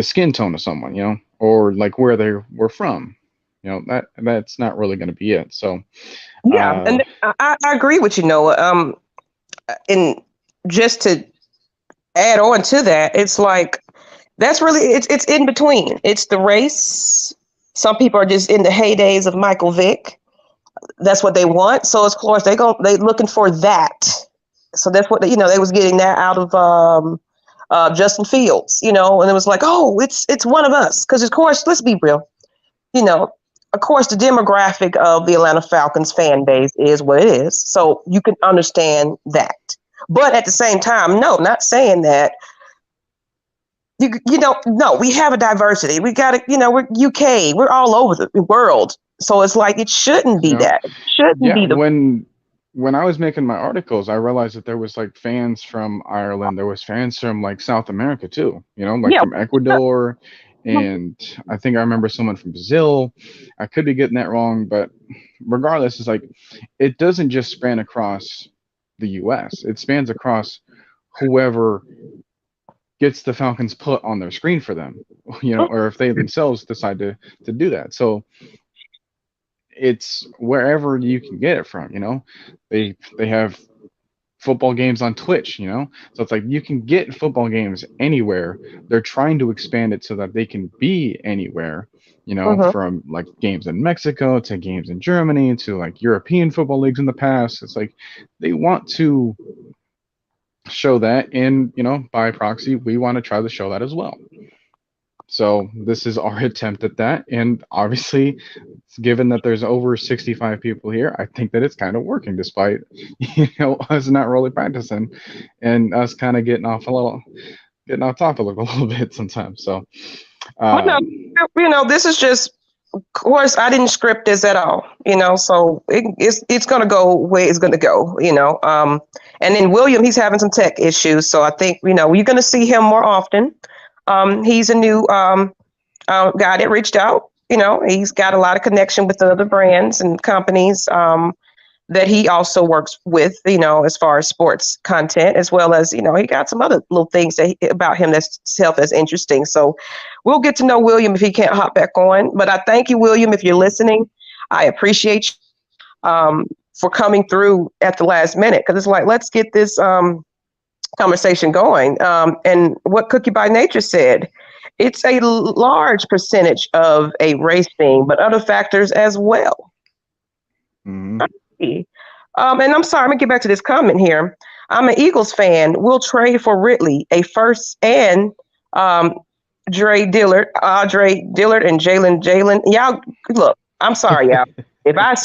skin tone of someone, or like where they were from. That's not really going to be it. So Yeah, uh and I agree with you, Noah. And just to add on to that, it's like that's really it's in between. It's the race. Some people are just in the heydays of Michael Vick. That's what they want. So of course they looking for that. So that's what they was getting that out of Justin Fields, and it was like, oh, it's one of us. Because of course, let's be real, you know, of course, the demographic of the Atlanta Falcons fan base is what it is. So you can understand that. But at the same time, no, not saying that. No, we have a diversity. We got to, we're UK, we're all over the world. So it's like it shouldn't you be know that. It shouldn't yeah, be the. when I was making my articles, I realized that there was like fans from Ireland, there was fans from like South America too, like Yeah. from Ecuador, and I think I remember someone from Brazil. I could be getting that wrong, but regardless, it's like, it doesn't just span across the US. It spans across whoever gets the Falcons put on their screen for them, or if they themselves decide to do that. So it's wherever you can get it from. They have football games on Twitch. So it's like, you can get football games anywhere. They're trying to expand it so that they can be anywhere. Mhm. From like games in Mexico to games in Germany to like European football leagues in the past. It's like they want to show that, and by proxy, we want to try to show that as well. So this is our attempt at that, and obviously, given that there's over 65 people here, I think that it's kind of working, despite us not really practicing, and us kind of getting off topic a little bit sometimes. So, Well, no, um, this is just, of course, I didn't script this at all, so it's going to go where it's going to go, and then William, he's having some tech issues. So I think, you're going to see him more often. He's a new guy that reached out, he's got a lot of connection with the other brands and companies that he also works with, as far as sports content, as well as, he got some other little things about him that's interesting. So we'll get to know William if he can't hop back on. But I thank you, William, if you're listening. I appreciate you for coming through at the last minute, because it's like, let's get this conversation going. And what Cookie by Nature said, it's a large percentage of a race thing, but other factors as well. mhm. And I'm sorry, I'm gonna get back to this comment here. I'm an Eagles fan. We'll trade for Ridley, a first, and um, Audrey Dillard, and Jalen. Y'all, look, I'm sorry, y'all. If I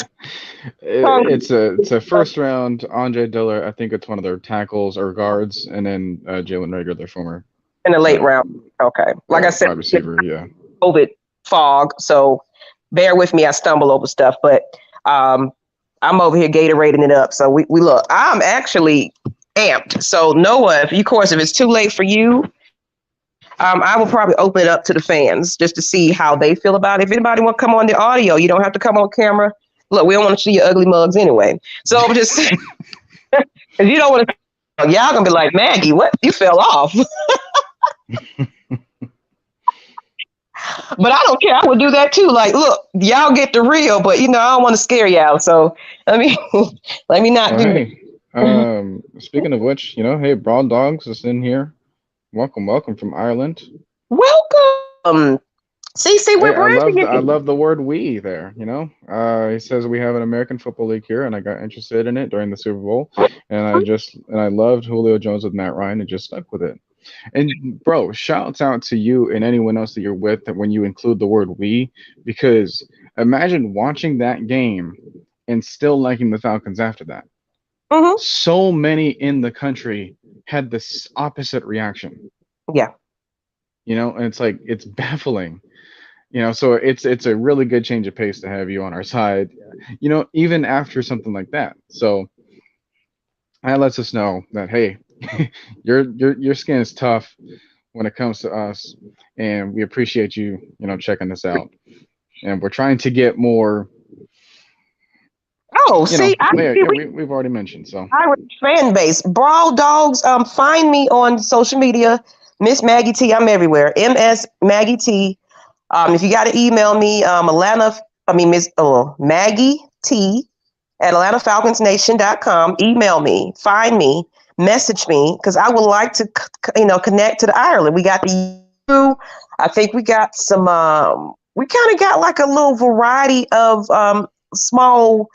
It's a first round Andre Diller. I think it's one of their tackles or guards, and then Jalen Rager, their former in the late round, okay. Like I said, wide receiver. Yeah. COVID fog, so bear with me. I stumble over stuff, but I'm over here Gatorading it up. So we look. I'm actually amped. So Noah, if it's too late for you, I will probably open it up to the fans just to see how they feel about it. If anybody want to come on the audio, you don't have to come on camera. Look, we don't want to see your ugly mugs anyway. So I'm just saying, if you don't want to, y'all gonna be like, Maggie, what? You fell off. But I don't care. I would do that too. Like, look, y'all get the real, but I don't want to scare y'all. So let me not do that. Speaking of which, hey, Brawl Dogs is in here. Welcome from Ireland. Welcome. See, we're branding I love the word "we" there. He says we have an American Football League here, and I got interested in it during the Super Bowl, and I loved Julio Jones with Matt Ryan, and just stuck with it. And bro, shouts out to you and anyone else that you're with that when you include the word "we," because imagine watching that game and still liking the Falcons after that. Mm-hmm. So many in the country had this opposite reaction. Yeah. And it's like, it's baffling. So it's a really good change of pace to have you on our side, even after something like that. So that lets us know that, hey, your skin is tough when it comes to us, and we appreciate you, checking this out. And we're trying to get more. Oh, see, we've already mentioned. So Irish fan base, Brawl Dogs. Find me on social media, Miss Maggie T. I'm everywhere. MS Maggie T. If you got to email me, Maggie T at AtlantaFalconsNation.com. Email me, find me, message me, because I would like to, connect to the Ireland. We got I think we got some. We kind of got like a little variety of small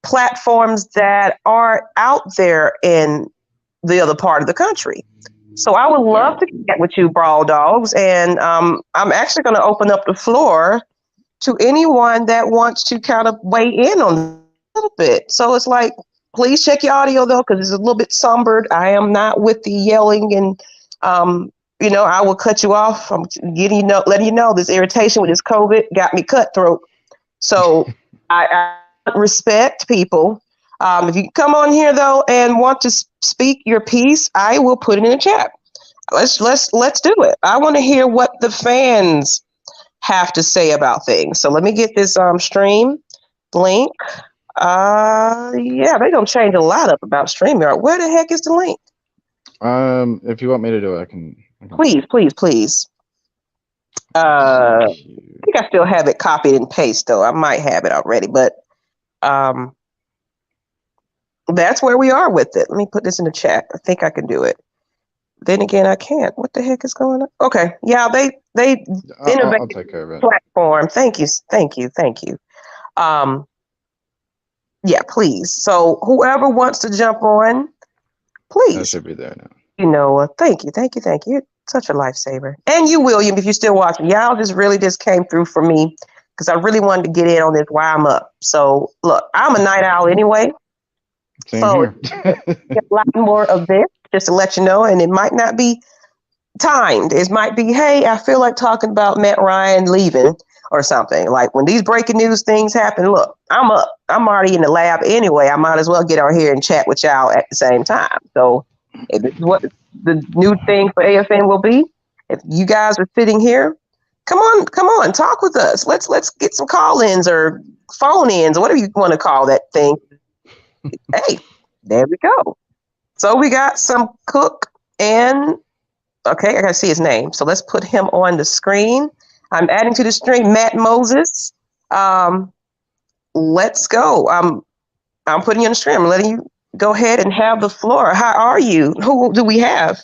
platforms that are out there in the other part of the country. So I would love to connect with you, Brawl Dogs, and I'm actually going to open up the floor to anyone that wants to kind of weigh in on a little bit. So it's like, please check your audio though, because it's a little bit sombered. I am not with the yelling, and I will cut you off. I'm letting you know this irritation with this COVID got me cutthroat. So I respect people. If you come on here though and want to speak your piece, I will put it in the chat. Let's do it. I want to hear what the fans have to say about things. So let me get this stream link. They're gonna change a lot up about StreamYard. Where the heck is the link? If you want me to do it, I can. Please. I think I still have it copied and pasted though. I might have it already, but that's where we are with it. Let me put this in the chat. I think I can do it. Then again, I can't. What the heck is going on? Okay. Yeah, they innovate. I'll take care of it. Platform. Thank you. Yeah, please. So whoever wants to jump on, please. I should be there now. Thank you. You're such a lifesaver. And you, William, if you're still watching, y'all just came through for me because I really wanted to get in on this while I'm up. So look, I'm a night owl anyway. Same here. A lot more of this, just to let you know, and it might not be timed. It might be, hey, I feel like talking about Matt Ryan leaving or something. Like when these breaking news things happen, look, I'm up. I'm already in the lab anyway. I might as well get on here and chat with y'all at the same time. So if this is what the new thing for AFN will be, if you guys are sitting here, come on, talk with us. Let's get some call-ins or phone-ins or whatever you want to call that thing. Hey, there we go. So we got some Cook and, okay, I got to see his name. So let's put him on the screen. I'm adding to the stream Matt Moses. Let's go. I'm putting you on the stream. I'm letting you go ahead and have the floor. How are you? Who do we have?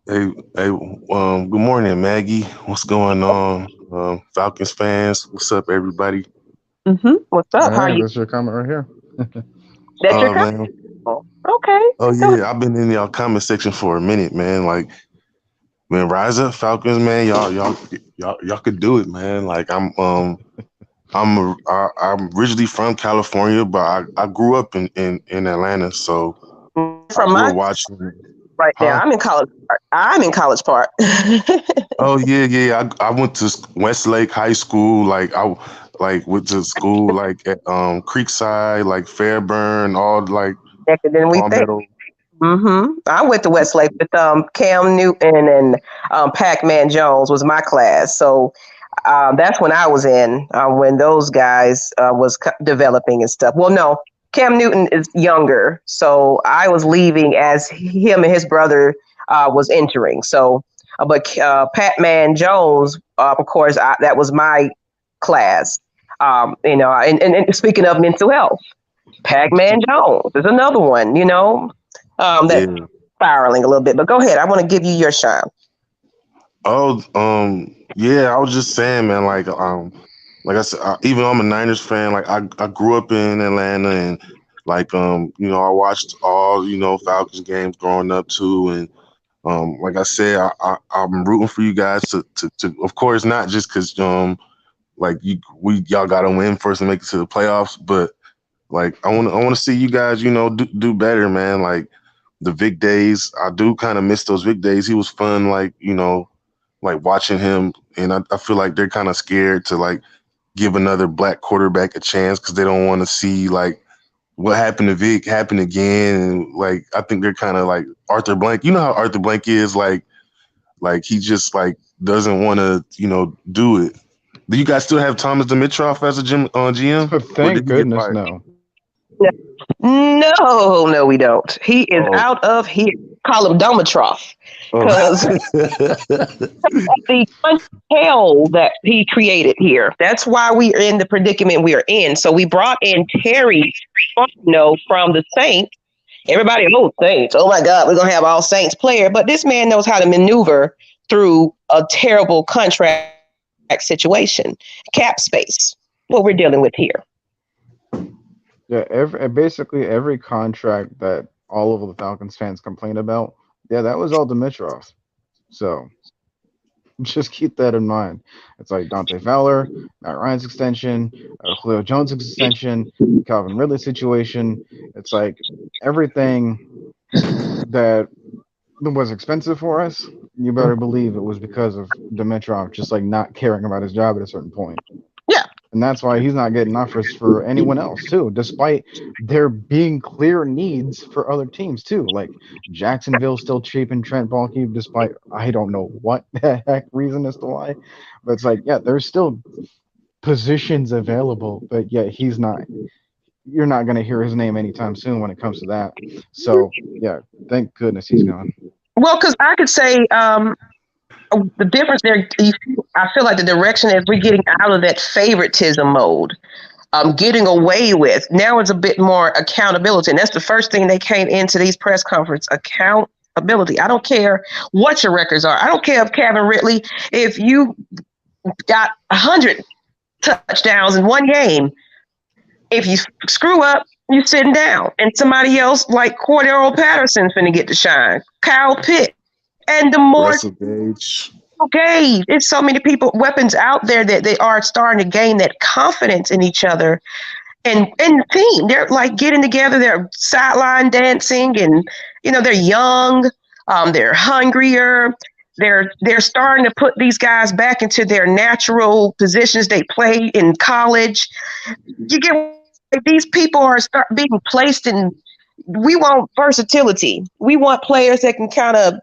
Hey, good morning, Maggie. What's going on? Falcons fans, what's up, everybody? What's up? How are you? That's your comment right here. That's your comment? Okay. Oh, yeah, I've been in y'all comment section for a minute, man. Like, man, rise up, Falcons, man. Y'all could do it, man. Like, I'm I'm originally from California, but I grew up in Atlanta, so I From grew my up watching. right there, Huh? I'm in College Park. I'm in College Park. Oh yeah. I went to Westlake High School. Went to school like at Creekside, like Fairburn, all like Hecker than we think. Palmetto. I went to Westlake with Cam Newton and Pac-Man Jones was my class. So that's when I was in when those guys was developing and stuff. Well, no, Cam Newton is younger, so I was leaving as him and his brother was entering. So, but Pac-Man Jones, of course, that was my class. And speaking of mental health, Pac-Man Jones is another one. That's Yeah. spiraling a little bit. But go ahead. I want to give you your shine. Oh, yeah. I was just saying, man. Like I said, even though I'm a Niners fan, like I grew up in Atlanta, and I watched all Falcons games growing up too, and like I said, I'm rooting for you guys to of course not just because y'all got to win first and make it to the playoffs, but like I want to see you guys do better, man. Like the Vic days, I do kind of miss those Vic days. He was fun, like watching him, and I feel like they're kind of scared to like give another black quarterback a chance because they don't want to see like what happened to Vic happen again. And like I think they're kind of like Arthur Blank. You know how Arthur Blank is, like he just like doesn't want to do it. Do you guys still have Thomas Dimitroff as a GM? Or Thank did he get goodness, fired? no. No, we don't. He is Oh. out of here. Call him Domitroff. Oh. Because the hell that he created here. That's why we are in the predicament we are in. So we brought in Terry from the Saints. Everybody, Saints. Oh my God, we're going to have all Saints player. But this man knows how to maneuver through a terrible contract situation. Cap space. What we're dealing with here. Yeah, basically every contract that all of the Falcons fans complain about, yeah, that was all Dimitrov. So just keep that in mind. It's like Dante Fowler, Matt Ryan's extension, Julio Jones' extension, Calvin Ridley situation. It's like everything that was expensive for us, you better believe it was because of Dimitrov just like not caring about his job at a certain point. Yeah. And that's why he's not getting offers for anyone else too, despite there being clear needs for other teams too. Like Jacksonville still cheaping Trent Baalke, despite I don't know what the heck reason as to why. But it's like, yeah, there's still positions available, but yeah, he's not. You're not going to hear his name anytime soon when it comes to that. So yeah, thank goodness he's gone. Well, because I could say the difference there, I feel like the direction is we're getting out of that favoritism mode, getting away with. Now it's a bit more accountability. And that's the first thing they came into these press conferences, accountability. I don't care what your records are. I don't care if Calvin Ridley, if you got 100 touchdowns in one game, if you screw up, you're sitting down. And somebody else like Cordero Patterson's going to get to shine. Kyle Pitt. And the more Russell Gage. Okay, it's so many weapons out there that they are starting to gain that confidence in each other and the team. They're like getting together, they're sideline dancing, and they're young, they're hungrier. They're starting to put these guys back into their natural positions they played in college. You get these people are being placed in. We want versatility. We want players that can kind of,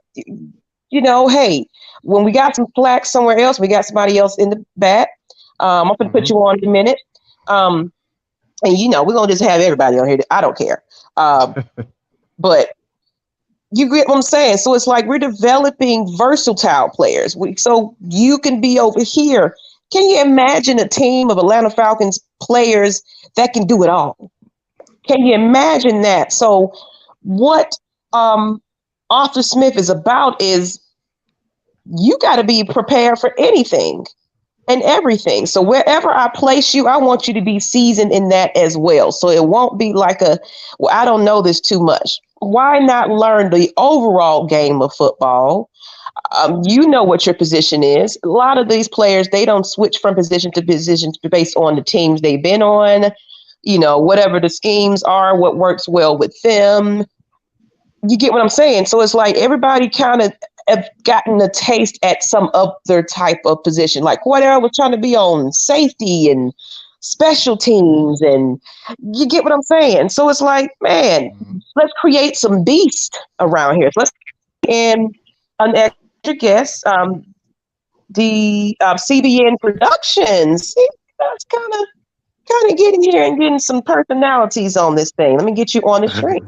hey, when we got some flack somewhere else, we got somebody else in the back. I'm going to put you on in a minute. And, we're going to just have everybody on here. I don't care. But you get what I'm saying? So it's like we're developing versatile players. So you can be over here. Can you imagine a team of Atlanta Falcons players that can do it all? Can you imagine that? So what Arthur Smith is about is you got to be prepared for anything and everything. So wherever I place you, I want you to be seasoned in that as well. So it won't be like I don't know this too much. Why not learn the overall game of football? You know what your position is. A lot of these players, they don't switch from position to position based on the teams they've been on, whatever the schemes are, what works well with them. You get what I'm saying? So it's like everybody kind of have gotten a taste at some other type of position. Like Cordell was trying to be on safety and special teams, and you get what I'm saying? So it's like, man, let's create some beast around here. So let's and an extra guest, the CBN Productions. That's kind of getting here and getting some personalities on this thing. Let me get you on the screen.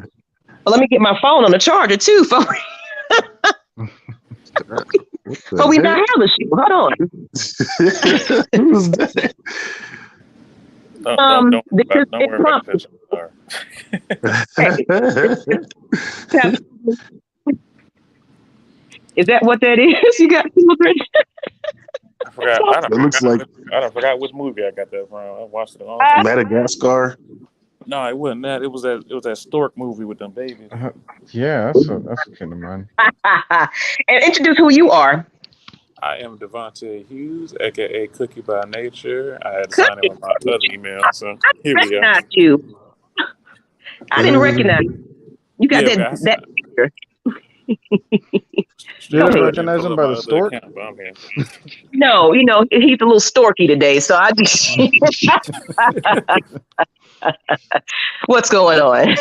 Well, let me get my phone on the charger too, folks. But we not have the shoe. Hold on. Who's that? Don't worry about the picture. Is that what that is? You got children? I forgot. I forgot which movie I got that from. I watched it a long time. Madagascar. No, it wasn't that. It was that stork movie with them babies. Yeah, that's a kid of mine. And introduce who you are. I am Devontae Hughes, aka Cookie by Nature. I had to sign in with my other email, so here we go. Not you. I didn't recognize you. You got that picture. You didn't recognize him by the stork? No, he's a little storky today, so I just what's going on?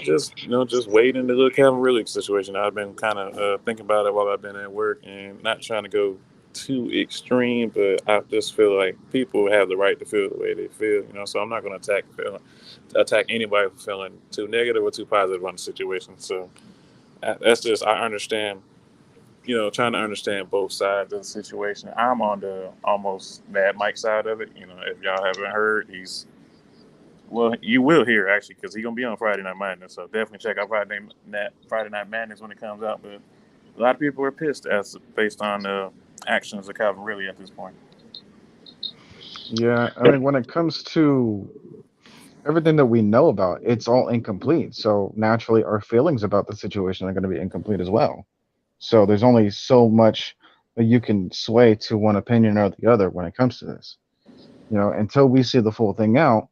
Just waiting to look Calvin Ridley situation. I've been kind of thinking about it while I've been at work and not trying to go too extreme, but I just feel like people have the right to feel the way they feel, so I'm not going to attack anybody for feeling too negative or too positive on the situation. So that's just, I understand, trying to understand both sides of the situation. I'm on the almost Mad Mike side of it. If y'all haven't heard, you will hear actually, because he's going to be on Friday Night Madness. So definitely check out Friday Night Madness when it comes out. But a lot of people are pissed based on the actions of Calvin Ridley at this point. Yeah, I mean, when it comes to everything that we know about, it's all incomplete. So naturally, our feelings about the situation are going to be incomplete as well. So there's only so much that you can sway to one opinion or the other when it comes to this. Until we see the full thing out,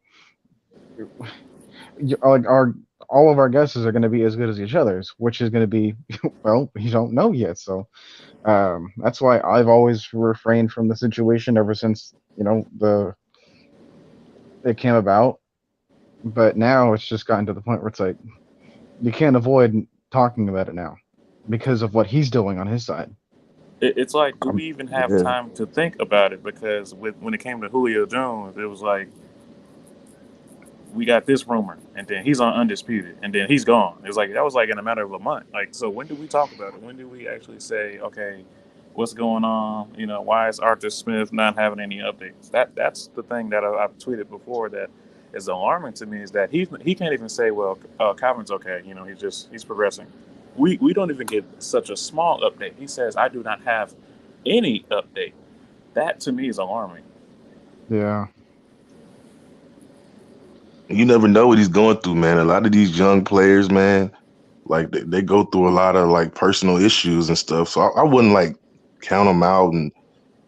all of our guesses are going to be as good as each other's, which is going to be, well, you don't know yet. So that's why I've always refrained from the situation ever since it came about. But now it's just gotten to the point where it's like you can't avoid talking about it now because of what he's doing on his side. It's like, do we even have time to think about it? Because when it came to Julio Jones, it was like, we got this rumor, and then he's on Undisputed, and then he's gone. It's like, that was like in a matter of a month. Like, so when do we talk about it? When do we actually say, okay, what's going on? Why is Arthur Smith not having any updates? That's the thing that I've tweeted before that is alarming to me, is that he can't even say, well, Calvin's okay. He's progressing. We don't even get such a small update. He says, I do not have any update. That to me is alarming. Yeah. You never know what he's going through, man. A lot of these young players, man, like they go through a lot of like personal issues and stuff. So I wouldn't like count him out and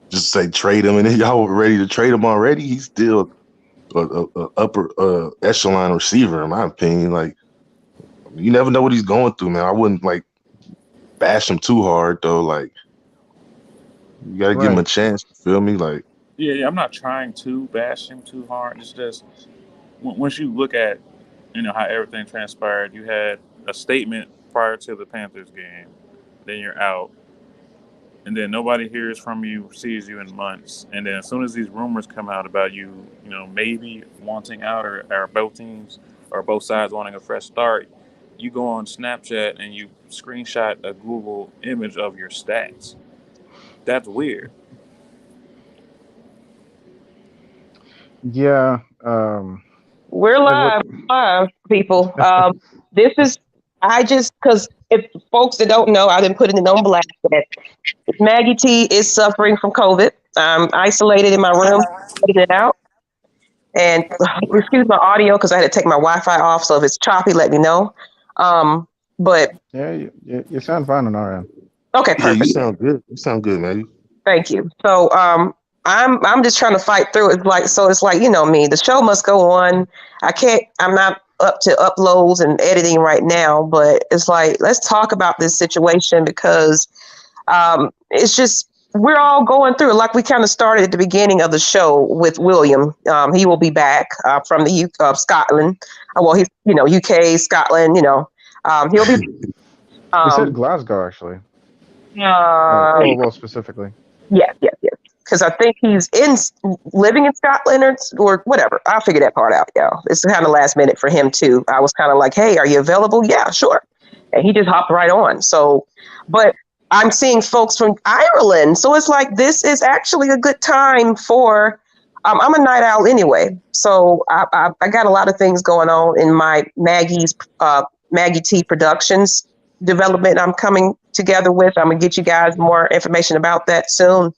just say trade him. And then y'all were ready to trade him already. He's still a upper echelon receiver, in my opinion. Like, you never know what he's going through, man. I wouldn't like bash him too hard though. Like, you gotta give him a chance. Feel me? Like, yeah, I'm not trying to bash him too hard. It's just once you look at how everything transpired, you had a statement prior to the Panthers game, then you're out, and then nobody hears from you, sees you in months, and then as soon as these rumors come out about you, maybe wanting out or both teams or both sides wanting a fresh start, you go on Snapchat and you screenshot a Google image of your stats. That's weird. Yeah. We're live, people. This is, because if folks that don't know, I've been putting it on blast that Maggie T is suffering from COVID. I'm isolated in my room, putting it out. And excuse my audio because I had to take my Wi-Fi off. So if it's choppy, let me know. But yeah, you sound fine on our end. Okay, Yeah, you perfect. sound good. You sound good, Maggie. Thank you. So I'm just trying to fight through it. It's like, you know me, the show must go on. I'm not up to uploads and editing right now, but it's like, let's talk about this situation because it's just, we're all going through it. Like we kind of started at the beginning of the show with William. He will be back from the Scotland. Well, he's, UK, Scotland, he'll be, He said um, Glasgow, actually. uh, Specifically. yes. Because I think he's living in Scotland or whatever. I'll figure that part out, y'all. It's kind of last minute for him too. I was kind of like, hey, are you available? Yeah, sure. And he just hopped right on. So, but I'm seeing folks from Ireland. So it's like, this is actually a good time for, I'm a night owl anyway. So I got a lot of things going on in my Maggie T Productions development I'm coming together with. I'm going to get you guys more information about that soon.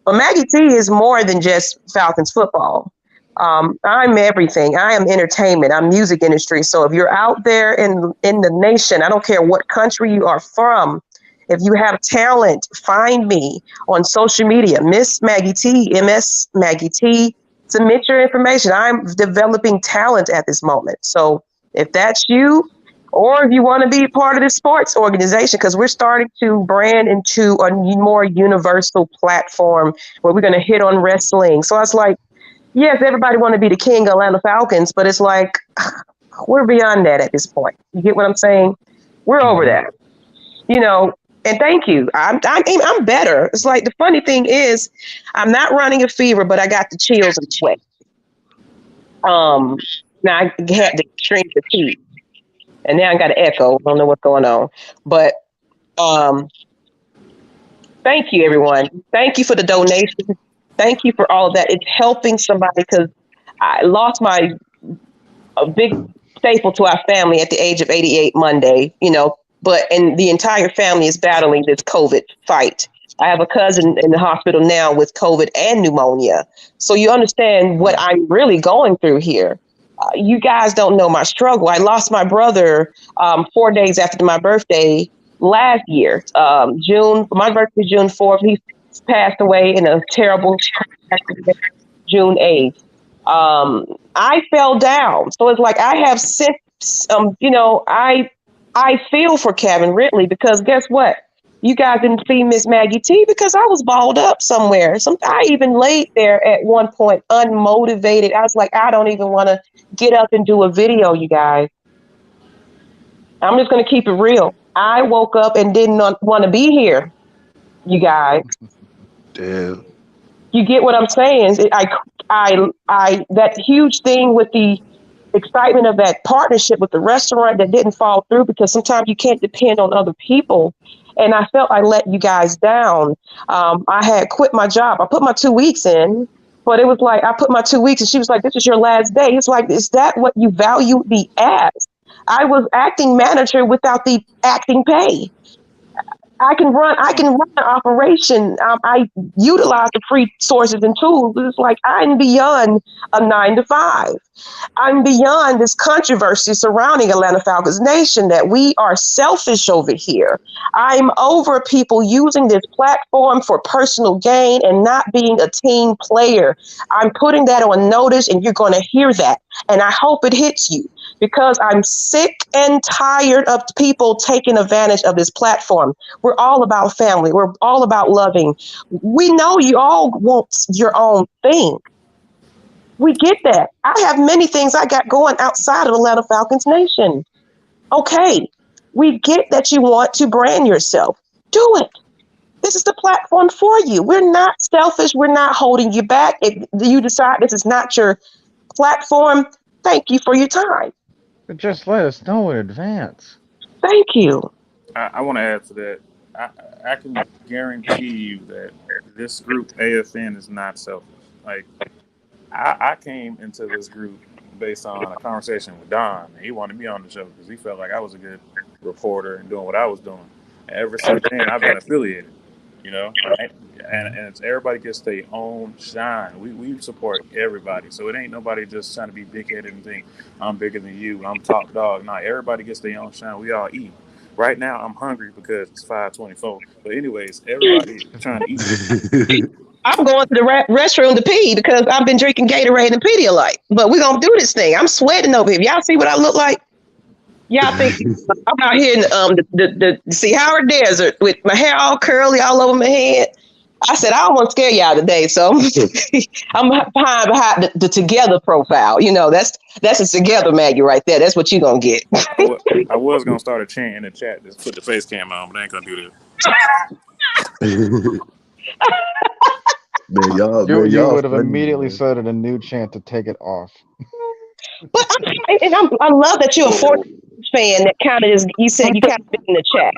But Maggie T is more than just Falcons football. I'm everything. I am entertainment. I'm music industry. So if you're out there in the nation, I don't care what country you are from, if you have talent, find me on social media, Miss Maggie T, MS Maggie T. Submit your information. I'm developing talent at this moment. So if that's you, or if you want to be part of this sports organization, because we're starting to brand into a more universal platform where we're going to hit on wrestling. So it's like, yes, everybody want to be the king of Atlanta Falcons, but it's like, we're beyond that at this point. You get what I'm saying? We're over that, and thank you. I'm better. It's like, the funny thing is, I'm not running a fever, but I got the chills and sweat. Now I had the extreme fatigue. And now I got an echo. I don't know what's going on. But thank you, everyone. Thank you for the donation. Thank you for all of that. It's helping somebody because I lost a big staple to our family at the age of 88 Monday, and the entire family is battling this COVID fight. I have a cousin in the hospital now with COVID and pneumonia. So you understand what I'm really going through here. You guys don't know my struggle. I lost my brother 4 days after my birthday last year. My birthday, June 4th. He passed away in a terrible accident, June 8th. I fell down. So it's like, I have since, I feel for Kevin Ridley because guess what? You guys didn't see Miss Maggie T because I was balled up somewhere. I even laid there at one point unmotivated. I was like, I don't even want to get up and do a video, you guys. I'm just going to keep it real. I woke up and didn't want to be here, you guys. Damn. You get what I'm saying? That huge thing with the excitement of that partnership with the restaurant that didn't fall through because sometimes you can't depend on other people. And I felt I let you guys down. I had quit my job. I put my 2 weeks in, but it was like, I put my 2 weeks and she was like, this is your last day. It's like, is that what you value me as? I was acting manager without the acting pay. I can run an operation. I utilize the free sources and tools. It's like, I'm beyond a 9-to-5. I'm beyond this controversy surrounding Atlanta Falcons Nation that we are selfish over here. I'm over people using this platform for personal gain and not being a team player. I'm putting that on notice and you're going to hear that. And I hope it hits you because I'm sick and tired of people taking advantage of this platform. We're all about family. We're all about loving. We know you all want your own thing. We get that. I have many things I got going outside of Atlanta Falcons Nation. Okay, we get that you want to brand yourself. Do it. This is the platform for you. We're not selfish. We're not holding you back. If you decide this is not your platform, thank you for your time. But just let us know in advance. Thank you. I want to add to that. I can guarantee you that this group AFN is not selfish. Like I came into this group based on a conversation with Don. He wanted me on the show because he felt like I was a good reporter and doing what I was doing. And ever since then, I've been affiliated. And it's everybody gets their own shine. We support everybody, so it ain't nobody just trying to be big headed and think I'm bigger than you. I'm top dog. No, everybody gets their own shine. We all eat. Right now, I'm hungry because it's 5:24. But anyways, everybody trying to eat. I'm going to the restroom to pee because I've been drinking Gatorade and Pedialyte. But we're going to do this thing. I'm sweating over here. Y'all see what I look like? Y'all think I'm out here in the see Howard Desert with my hair all curly all over my head. I said, I don't want to scare y'all today. So I'm behind the together profile. You know, that's a together Maggie right there. That's what you're going to get. I was going to start a chant in the chat. Just put the face cam on, but I ain't going to do that. Man, you would have immediately started a new chant to take it off. But I love that you're a 49ers fan that kind of is. You said you kind of been in the chat.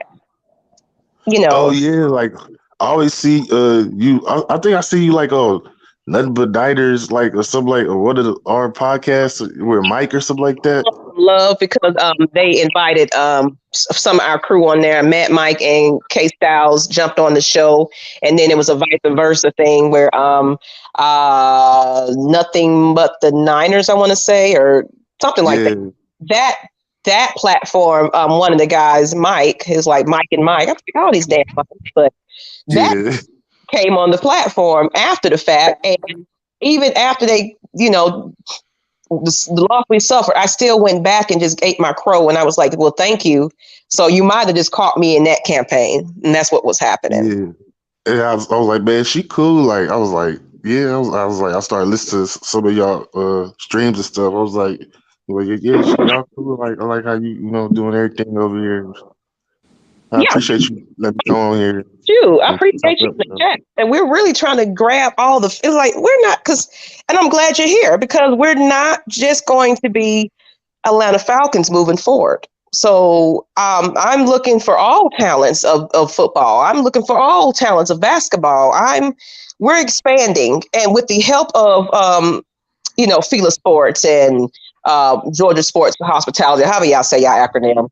You know. Oh yeah, like I always see you. I think I see you like Nothing But Diners, like or something like or what are our podcasts with Mike or something like that. Love because they invited some of our crew on there. Matt, Mike, and K Styles jumped on the show, and then it was a vice versa thing where Nothing But the Niners, I want to say, or something like that. That platform, one of the guys, Mike, is like Mike and Mike. I forget all these damn Mikes, but that came on the platform after the fact, and even after they, you know, the loss we suffered, I still went back and just ate my crow, and I was like, well, thank you. So you might have just caught me in that campaign, and that's what was happening. Yeah, and I was like, man, she cool. Like, I was like, yeah, I was like, I started listening to some of y'all streams and stuff. I was like, well, yeah, y'all cool. Like, I like how you know, doing everything over here. I appreciate you letting me come on here. Dude, I appreciate you in the chat. And we're really trying to grab all the, it's like, we're not, and I'm glad you're here because we're not just going to be Atlanta Falcons moving forward. So I'm looking for all talents of football. I'm looking for all talents of basketball. We're expanding, and with the help of, Fila Sports and Georgia Sports Hospitality, however y'all say y'all acronym.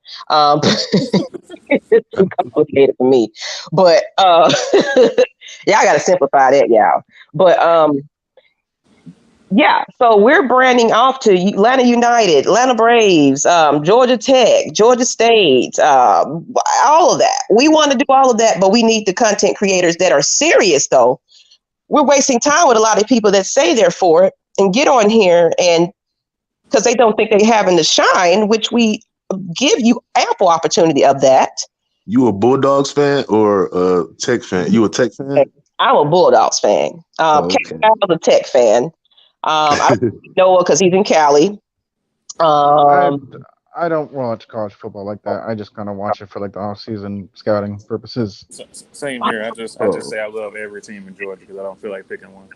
It's too complicated for me, but y'all got to simplify that, y'all. But so we're branding off to Atlanta United, Atlanta Braves, Georgia Tech, Georgia State, all of that. We want to do all of that, but we need the content creators that are serious, though. We're wasting time with a lot of people that say they're for it and get on here and because they don't think they're having the shine, which we give you ample opportunity of that. You a Bulldogs fan or a Tech fan? You a Tech fan? I'm a Bulldogs fan. Okay. I was a Tech fan. I know because he's in Cali. I don't watch college football like that. I just kind of watch it for like the off-season scouting purposes. Same here. I just say I love every team in Georgia because I don't feel like picking one.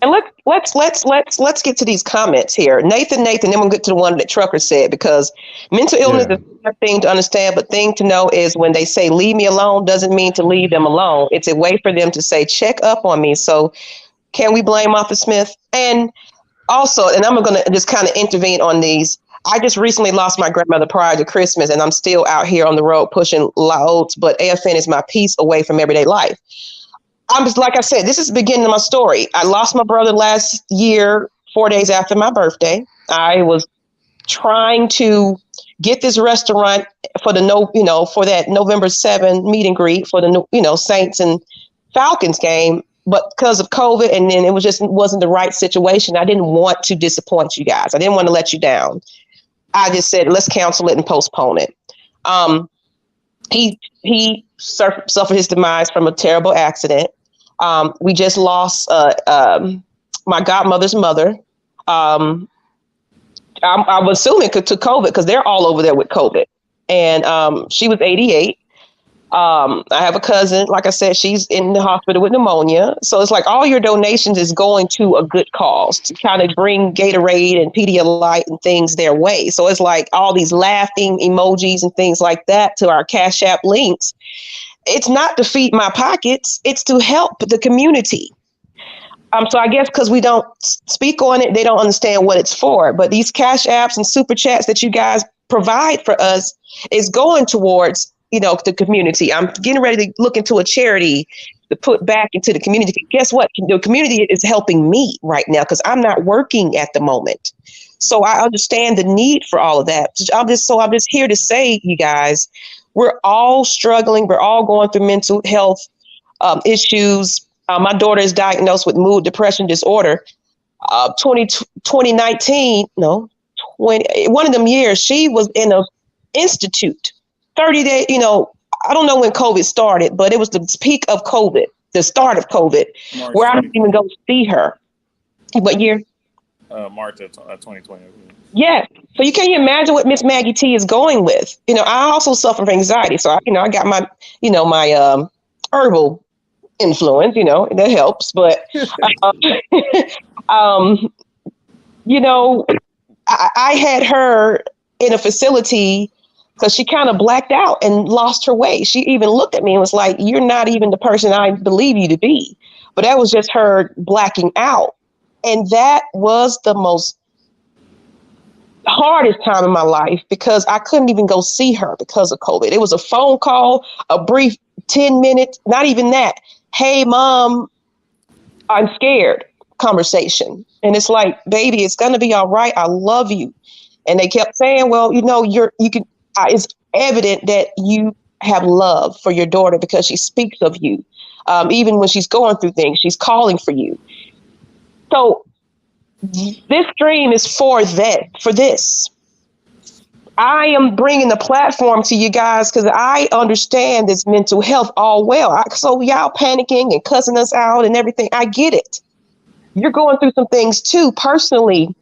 And let's get to these comments here. Nathan, then we'll get to the one that Trucker said, because mental illness is a thing to understand, but thing to know is when they say leave me alone doesn't mean to leave them alone. It's a way for them to say check up on me. So can we blame Arthur Smith? And also, and I'm going to just kind of intervene on these. I just recently lost my grandmother prior to Christmas, and I'm still out here on the road pushing loads, but AFN is my peace away from everyday life. I'm just, like I said, this is the beginning of my story. I lost my brother last year, 4 days after my birthday. I was trying to get this restaurant for for that November 7 meet and greet for the Saints and Falcons game, but because of COVID, and then it wasn't the right situation. I didn't want to disappoint you guys. I didn't want to let you down. I just said, let's cancel it and postpone it. He suffered his demise from a terrible accident. We just lost my godmother's mother. I'm assuming to COVID because they're all over there with COVID. And she was 88. I have a cousin, like I said, she's in the hospital with pneumonia. So it's like all your donations is going to a good cause to kind of bring Gatorade and Pedialyte and things their way. So it's like all these laughing emojis and things like that to our Cash App links. It's not to feed my pockets. It's to help the community. So I guess because we don't speak on it, they don't understand what it's for. But these Cash Apps and Super Chats that you guys provide for us is going towards, the community. I'm getting ready to look into a charity to put back into the community. Guess what? The community is helping me right now because I'm not working at the moment. So I understand the need for all of that. I'm just here to say, you guys, we're all struggling. We're all going through mental health issues. My daughter is diagnosed with mood depression disorder. 2019, no, 20, one of them years, she was in a institute, 30 days, I don't know when COVID started, but it was the peak of COVID, the start of COVID, March where I didn't even go see her. What year? March of 2020. Yes. So you can't imagine what Miss Maggie T is going with. I also suffer from anxiety. So I got my, my herbal influence, that helps. But, I had her in a facility because she kind of blacked out and lost her way. She even looked at me and was like, "You're not even the person I believe you to be." But that was just her blacking out. And that was the most hardest time in my life because I couldn't even go see her because of COVID. It was a phone call, a brief 10 minutes, not even that. "Hey, Mom, I'm scared" conversation. And it's like, "Baby, it's going to be all right. I love you." And they kept saying, "Well, it's evident that you have love for your daughter because she speaks of you. Even when she's going through things, she's calling for you." So this stream is for this. I am bringing the platform to you guys because I understand this mental health all well. So y'all panicking and cussing us out and everything, I get it. You're going through some things too personally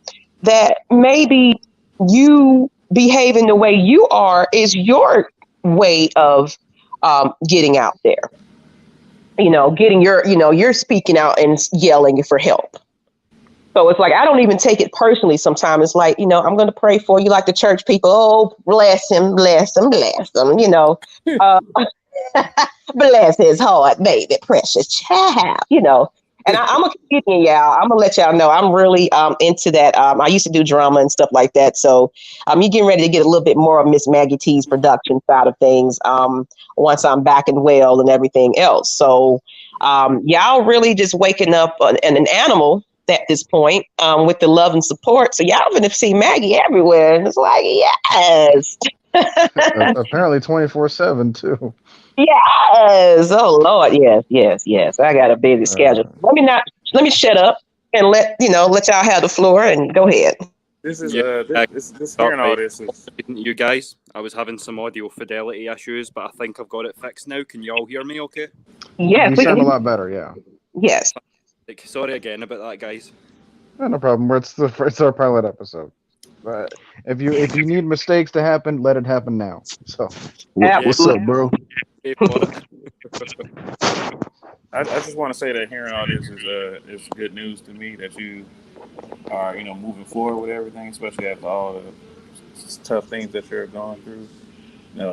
that maybe you behaving the way you are is your way of getting out there. Getting you're speaking out and yelling for help. So it's like, I don't even take it personally sometimes. It's like, I'm going to pray for you like the church people. "Oh, bless him, bless him, bless him," bless his heart, baby, precious child, And I'm going to continue, y'all. I'm going to let y'all know I'm really into that. I used to do drama and stuff like that. So you're getting ready to get a little bit more of Miss Maggie T's production side of things once I'm back and well and everything else. So y'all really just waking up an animal at this point with the love and support. So y'all going to see Maggie everywhere. And it's like, yes. Apparently 24/7 too. Yes. Oh Lord. Yes. I got a busy schedule. Let me shut up and let y'all have the floor and go ahead. This is this hearing all this is. You guys, I was having some audio fidelity issues, but I think I've got it fixed now. Can you all hear me okay? Yes. You sound a lot better, yeah. Yes. Sorry again about that, guys. No problem. It's our pilot episode. But if you need mistakes to happen, let it happen now. So What's up, bro? I just want to say that hearing all this is good news to me that you are moving forward with everything, especially after all the tough things that you're going through.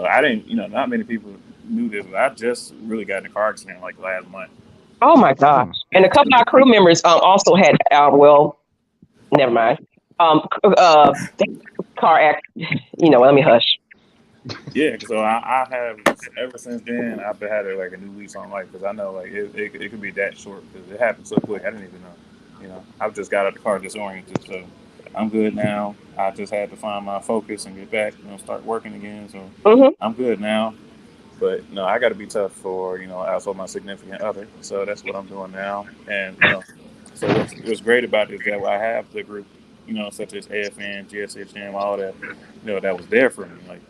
I didn't. Not many people knew this, but I just really got in a car accident like last month. Oh my gosh! And a couple of our crew members also had never mind. Car accident. Let me hush. Yeah, so I have ever since then I've had like a new lease on life because I know like it could be that short because it happened so quick. I didn't even know. I've just got out of the car disoriented, so I'm good now. I just had to find my focus and get back, start working again. So I'm good now. But no, I got to be tough for also my significant other. So that's what I'm doing now. And so what's great about it is that I have the group, such as AFN, GSHM, all that, that was there for me. Like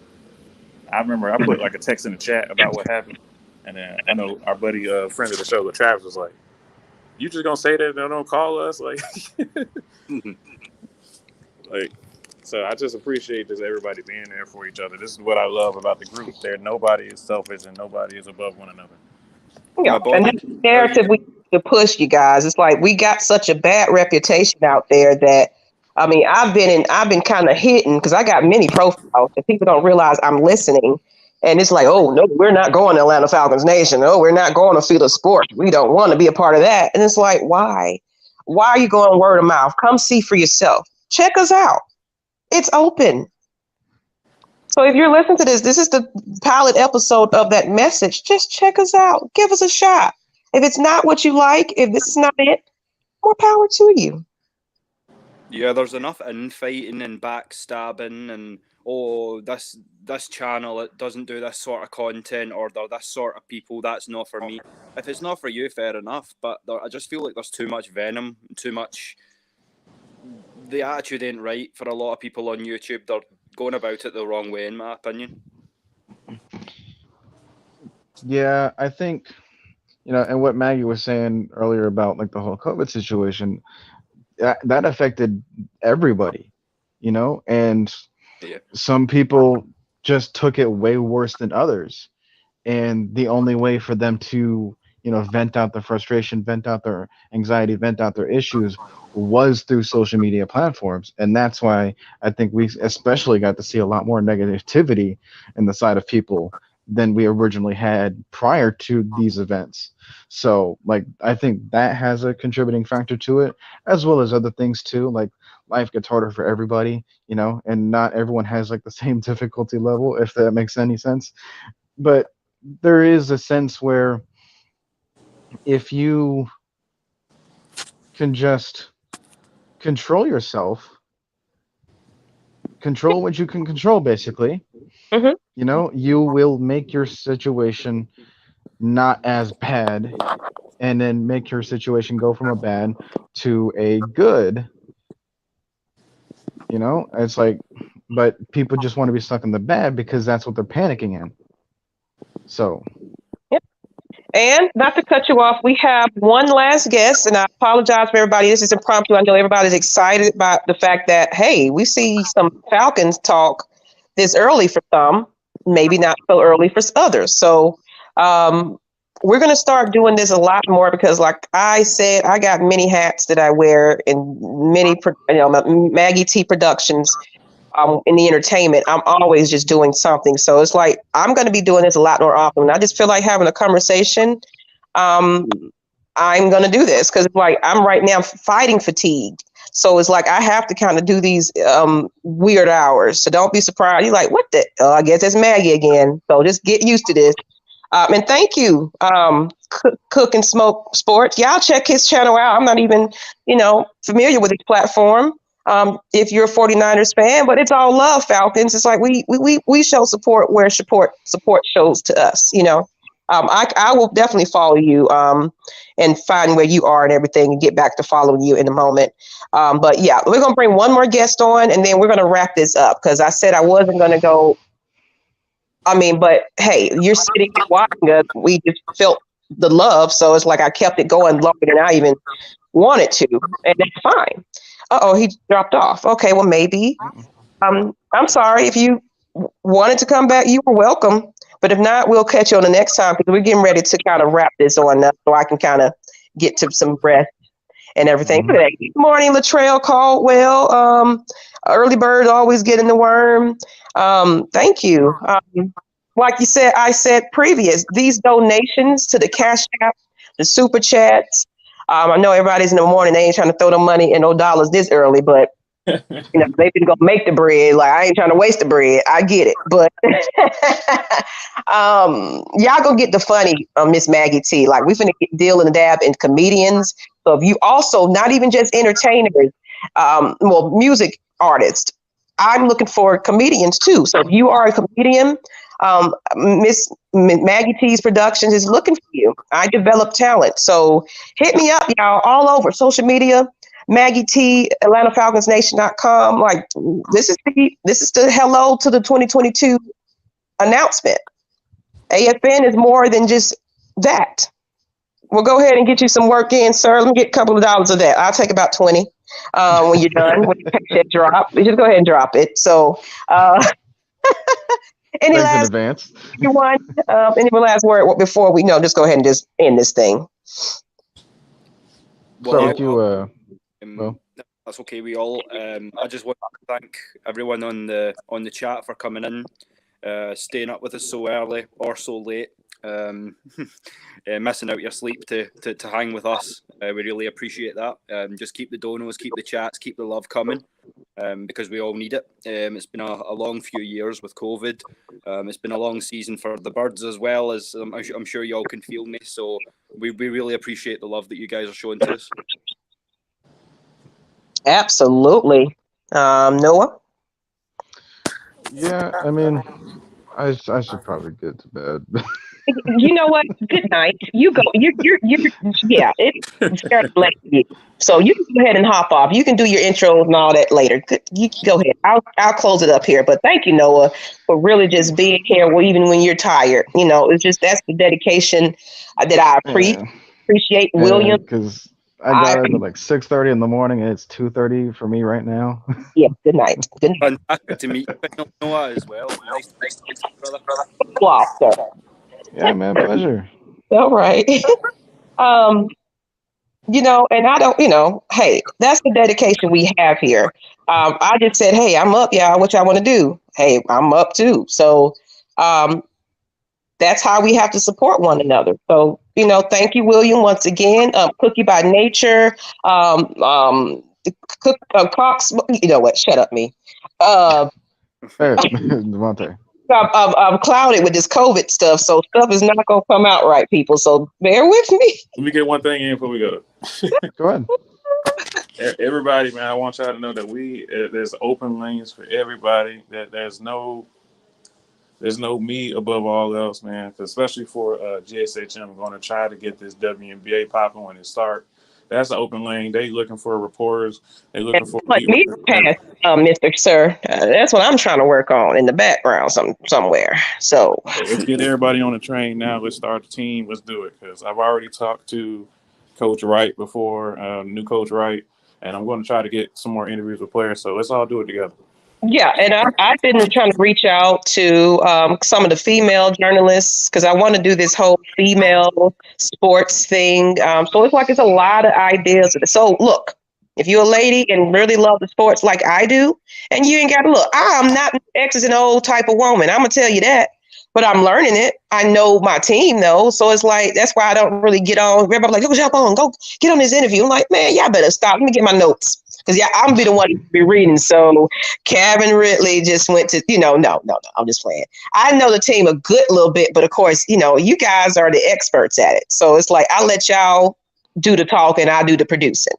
I remember I put like a text in the chat about what happened, and then I know our buddy, friend of the show, Travis, was like, "You just gonna say that and don't call us?" Like, so I just appreciate just everybody being there for each other. This is what I love about the group. Nobody is selfish and nobody is above one another. Yeah, and that's the narrative we to push, you guys. It's like we got such a bad reputation out there that I've been kind of hidden because I got many profiles and people don't realize I'm listening. And it's like, "Oh no, we're not going to Atlanta Falcons Nation. Oh, we're not going to Field of Sport. We don't want to be a part of that." And it's like, why? Why are you going word of mouth? Come see for yourself. Check us out. It's open. So if you're listening to this is the pilot episode of that message. Just check us out. Give us a shot. If it's not what you like, if this is not it, more power to you. Yeah, there's enough infighting and backstabbing and oh, this channel, it doesn't do this sort of content, or they're this sort of people, that's not for me. If it's not for you, fair enough. But I just feel like there's too much venom, too much. The attitude ain't right for a lot of people on YouTube. They're going about it the wrong way, in my opinion. Yeah, I think, and what Maggie was saying earlier about like the whole COVID situation, that affected everybody, and Yeah. some people just took it way worse than others. And the only way for them to, vent out their frustration, vent out their anxiety, vent out their issues was through social media platforms. And that's why I think we especially got to see a lot more negativity in the side of people than we originally had prior to these events. So, like, I think that has a contributing factor to it, as well as other things too. Like, life gets harder for everybody, and not everyone has like the same difficulty level, if that makes any sense. But there is a sense where if you can just control yourself, control what you can control, basically, you will make your situation not as bad, and then make your situation go from a bad to a good. It's like, but people just want to be stuck in the bad because that's what they're panicking in. So. Yep. And not to cut you off, we have one last guest, and I apologize for everybody. This is impromptu. I know everybody's excited about the fact that, hey, we see some Falcons talk this early for some, maybe not so early for others. So we're going to start doing this a lot more because, like I said, I got many hats that I wear in many, Maggie T Productions. In the entertainment, I'm always just doing something. So it's like, I'm going to be doing this a lot more often. I just feel like having a conversation. I'm going to do this because like I'm right now fighting fatigue. So it's like I have to kind of do these weird hours. So don't be surprised. You're like, what the? I guess it's Maggie again. So just get used to this. And thank you, Cook and Smoke Sports. Y'all check his channel out. I'm not even, familiar with his platform. If you're a 49ers fan, but it's all love, Falcons. It's like we show support where support shows to us. I will definitely follow you and find where you are and everything, and get back to following you in a moment. But yeah, we're gonna bring one more guest on, and then we're gonna wrap this up because I said I wasn't gonna go. But hey, you're sitting and watching us. We just felt the love, so it's like I kept it going longer than I even wanted to, and that's fine. He dropped off. Okay, well, maybe. I'm sorry. If you wanted to come back, you were welcome. But if not, we'll catch you on the next time because we're getting ready to kind of wrap this on up so I can kind of get to some rest and everything. Mm-hmm. Good morning, Latrell Caldwell. Early bird always getting the worm. Thank you. Like you said, I said previous, these donations to the Cash App, the Super Chats, I know everybody's in the morning. They ain't trying to throw the money and no dollars this early, but they've been gonna make the bread. Like I ain't trying to waste the bread. I get it, but y'all go get the funny, Miss Maggie T. Like we finna deal in the dab in comedians. So if you also not even just entertainers, music artists, I'm looking for comedians too. So if you are a comedian, Miss Maggie T's Productions is looking for you. I develop talent. So hit me up, y'all, all over social media. Maggie T, Atlanta Falcons Nation.com. Like this is the hello to the 2022 announcement. AFN is more than just that. Well, go ahead and get you some work in, sir. Let me get a couple of dollars of that. I'll take about 20 when you're done. When you take that drop, just go ahead and drop it. So any last advance. Any last word before we just go ahead and just end this thing. Well, Thank you. That's okay. We all. I just want to thank everyone on the chat for coming in, staying up with us so early or so late, missing out your sleep to hang with us. We really appreciate that. Just keep the donos, keep the chats, keep the love coming, because we all need it. It's been a long few years with COVID. It's been a long season for the birds as well, as I'm sure you all can feel me. So we really appreciate the love that you guys are showing to us. Absolutely. Noah? Yeah, I mean, I should probably get to bed. You know what? Good night. You go. You're. Yeah, it's very late for you. So you can go ahead and hop off. You can do your intros and all that later. You can go ahead. I'll close it up here. But thank you, Noah, for really just being here. Well, even when you're tired, it's just that's the dedication that I Yeah, appreciate. yeah, William, because I I got up at like 6:30 in the morning, and it's 2:30 for me right now. yeah. Good night. Good night. Fantastic to meet you, Noah, as well. Nice to meet you, brother. Well, sir. Yeah, man, pleasure. All right. um. And I don't, hey, that's the dedication we have here. I just said, hey, I'm up, y'all. What y'all want to do? Hey, I'm up too. So um, that's how we have to support one another. So, thank you, William, once again. Cookie by Nature, Cox, you know what? Shut up, me. Uh, Hey, Devontae. I'm clouded with this COVID stuff, so stuff is not going to come out right, people. So bear with me. Let me get one thing in before we go. Go ahead. Everybody, man, I want y'all to know that there's open lanes for everybody. That there's no me above all else, man. Especially for GSHM, I'm going to try to get this WNBA popping when it starts. That's an open lane. They looking for reporters. They looking for Put me past, Mr. Sir. That's what I'm trying to work on in the background somewhere. So let's get everybody on the train now. Let's start the team. Let's do it. Because I've already talked to Coach Wright before, new Coach Wright, and I'm going to try to get some more interviews with players. So let's all do it together. yeah, and I've been trying to reach out to some of the female journalists because I want to do this whole female sports thing. So it's like it's a lot of ideas. So look, if you're a lady and really love the sports like I do, and you ain't got to look, I'm not X's and O type of woman. I'm gonna tell you that. But I'm learning it. I know my team though, so it's like that's why I don't really get on. Everybody's like, "Go jump on, go get on this interview." I'm like, man, y'all better stop. Let me get my notes because I'm be the one to be reading. So Kevin Ridley just went to, no, I'm just playing. I know the team a good little bit, but of course, you guys are the experts at it. So it's like I let y'all do the talking, I do the producing.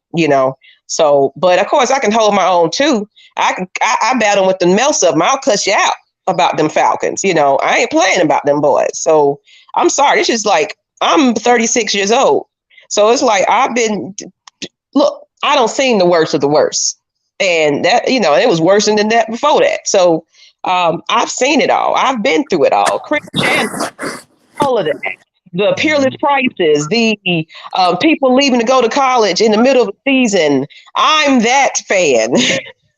So, but of course, I can hold my own too. I battle with the mess up. I'll cuss you out about them Falcons. I ain't playing about them boys. So I'm sorry. It's just like I'm 36 years old. So it's like look, I don't seen the worst of the worst. And that, it was worse than that before that. So I've seen it all. I've been through it all. Chris Chandler, all of that. The peerless prices, the people leaving to go to college in the middle of the season. I'm that fan.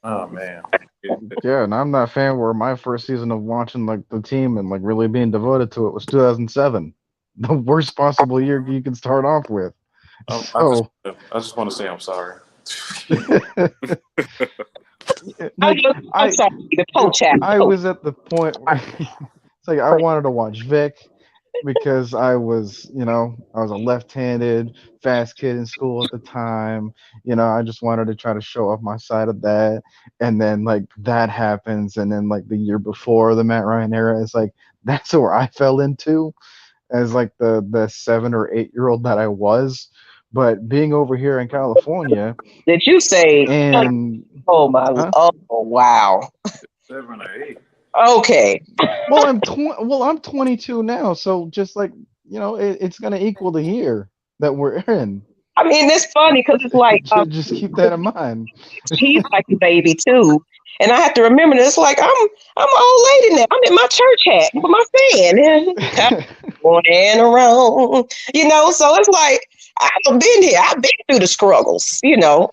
Oh, man. Yeah, and I'm that fan where my first season of watching like the team and like really being devoted to it was 2007. The worst possible year you can start off with. So I just want to say I'm sorry. I'm sorry, the coach. I was at the point where it's like I wanted to watch Vic because I was a left-handed fast kid in school at the time. I just wanted to try to show off my side of that. And then like that happens. And then like the year before the Matt Ryan era, it's like that's where I fell into as like the 7 or 8 year old that I was. But being over here in California, did you say? And oh my! huh? Oh wow! 7 or 8. Okay. Well, I'm 22 now, so just like it's gonna equal the year that we're in. I mean, it's funny because it's like just keep that in mind. He's like a baby too, and I have to remember that it's like I'm an old lady now. I'm in my church hat with my fan, going around, So it's like I've been here. I've been through the struggles, You gotta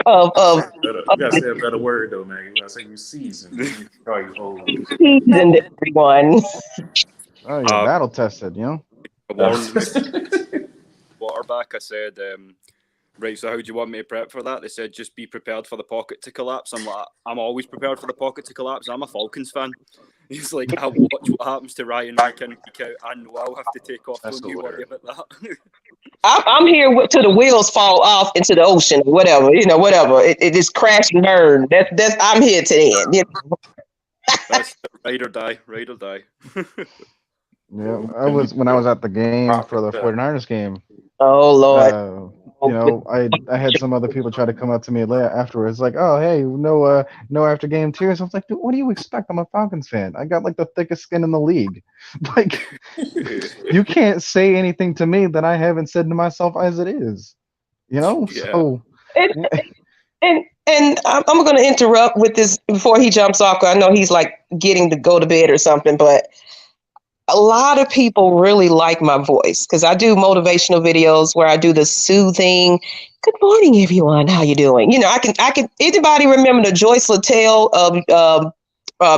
say a better word though, man. You gotta say you seasoned. Seasoned, everyone. Oh, you're battle tested, Quarterback, I said, right, so how do you want me to prep for that? They said, just be prepared for the pocket to collapse. I'm like, I'm always prepared for the pocket to collapse. I'm a Falcons fan. He's like, I watch what happens to Ryan week in, week out. I know I'll have to take off. Don't you worry about that. I'm here till the wheels fall off into the ocean, whatever, whatever. It just crash and burn. That's I'm here to the end. That's ride or die. Yeah, when I was at the game for the 49ers game. Oh Lord. you know, I had some other people try to come up to me afterwards, like, oh, hey, no after game tears. I was like, dude, what do you expect? I'm a Falcons fan. I got like the thickest skin in the league. Like, you can't say anything to me that I haven't said to myself as it is. You know, Yeah. so. And I'm going to interrupt with this before he jumps off. 'Cause I know he's like getting to go to bed or something, but a lot of people really like my voice because I do motivational videos where I do the soothing, good morning, everyone. How you doing? You know, I can, anybody remember the Joyce Littell of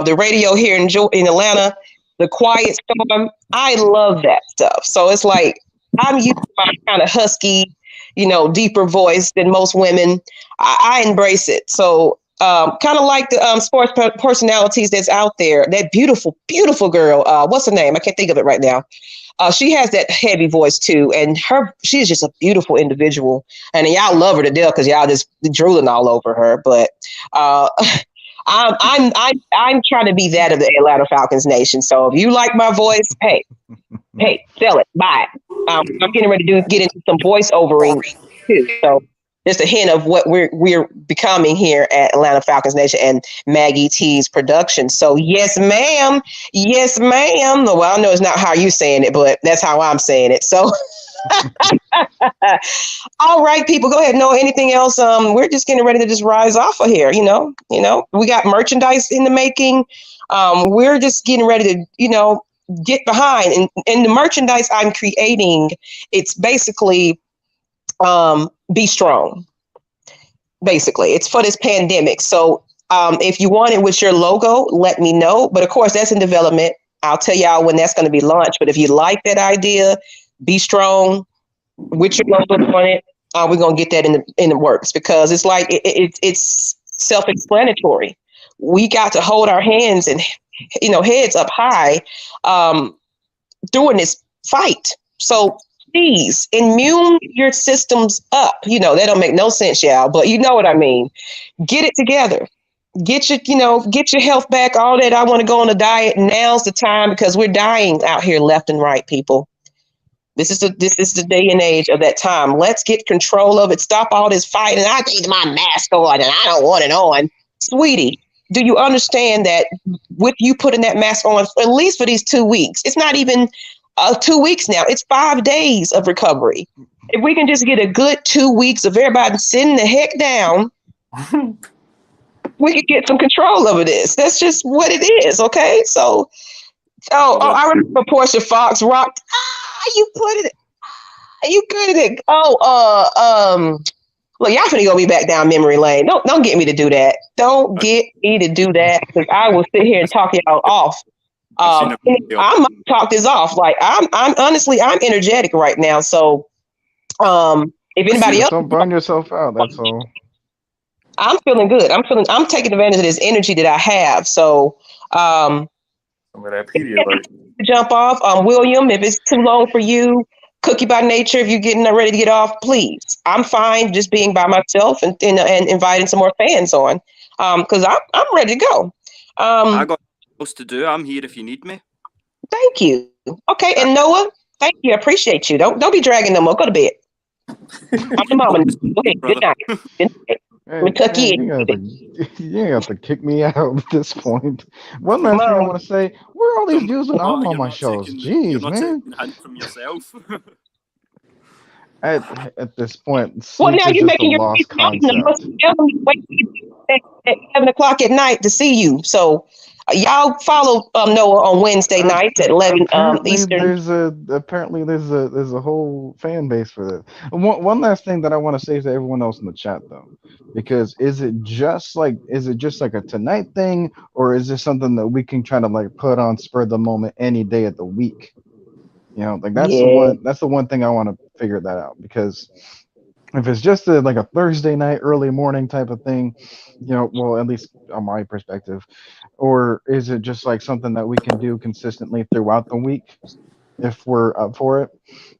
the radio here in Atlanta, the Quiet Storm? I love that stuff. So it's like, I'm used to my kind of husky, you know, deeper voice than most women. I embrace it. So kind of like the sports personalities that's out there. That beautiful, beautiful girl. What's her name? I can't think of it right now. She has that heavy voice too, and she's just a beautiful individual. And y'all love her to death because y'all just drooling all over her. But I'm trying to be that of the Atlanta Falcons Nation. So if you like my voice, hey, sell it, buy it. I'm getting ready to get into some voiceovering too. So just a hint of what we're becoming here at Atlanta Falcons Nation and Maggie T's production. So yes, ma'am. Yes, ma'am. Well, I know it's not how you saying it, but that's how I'm saying it. So all right, people, go ahead. No, anything else? We're just getting ready to just rise off of here. You know, we got merchandise in the making. We're just getting ready to, get behind. And the merchandise I'm creating, it's basically be strong. Basically, it's for this pandemic. So if you want it with your logo, let me know. But of course, that's in development. I'll tell y'all when that's going to be launched. But if you like that idea, be strong with your logo on it. We're going to get that in the works because it's like it's self-explanatory. We got to hold our hands and heads up high during this fight. So please immune your systems up. That don't make no sense, y'all, but you know what I mean. Get it together. Get your health back. All that. I want to go on a diet. Now's the time because we're dying out here left and right, people. This is the day and age of that time. Let's get control of it. Stop all this fighting. I need my mask on and I don't want it on. Sweetie, do you understand that with you putting that mask on, at least for these 2 weeks, it's not even 2 weeks now, it's 5 days of recovery. If we can just get a good 2 weeks of everybody sitting the heck down, we could get some control over this. That's just what it is, okay? So, I remember Portia Fox rocked. You put it. You good at it. Look, y'all finna go me back down memory lane. Don't get me to do that. Don't get me to do that because I will sit here and talk y'all off. I'm gonna talk this off. Like I'm honestly, I'm energetic right now. So, if anybody else, don't burn yourself out. That's all. I'm feeling good. I'm taking advantage of this energy that I have. So, some of that Pedialyte. Jump off. William, if it's too long for you, Cookie by Nature, if you're getting ready to get off, please. I'm fine just being by myself and inviting some more fans on because I'm ready to go. I got else to do. I'm here if you need me. Thank you. Okay, and Noah, thank you. I appreciate you. Don't be dragging no more. Go to bed. I'm the mama. Okay, good night. Good night. Hey, you have to kick me out at this point. One last thing I want to say: where are all these Jews when I'm on my shows? Jeez, man. From yourself. At this point, well, now you're making your lost concept. At 7 o'clock at night to see you. So y'all follow Noah on Wednesday nights at 11 Eastern. Apparently there's a whole fan base for this. One last thing that I want to say to everyone else in the chat though, because is it just like a tonight thing, or is this something that we can try to like put on spur of the moment any day of the week? That's the one thing I want to figure that out, because if it's just like a Thursday night, early morning type of thing, well, at least on my perspective, or is it just like something that we can do consistently throughout the week if we're up for it?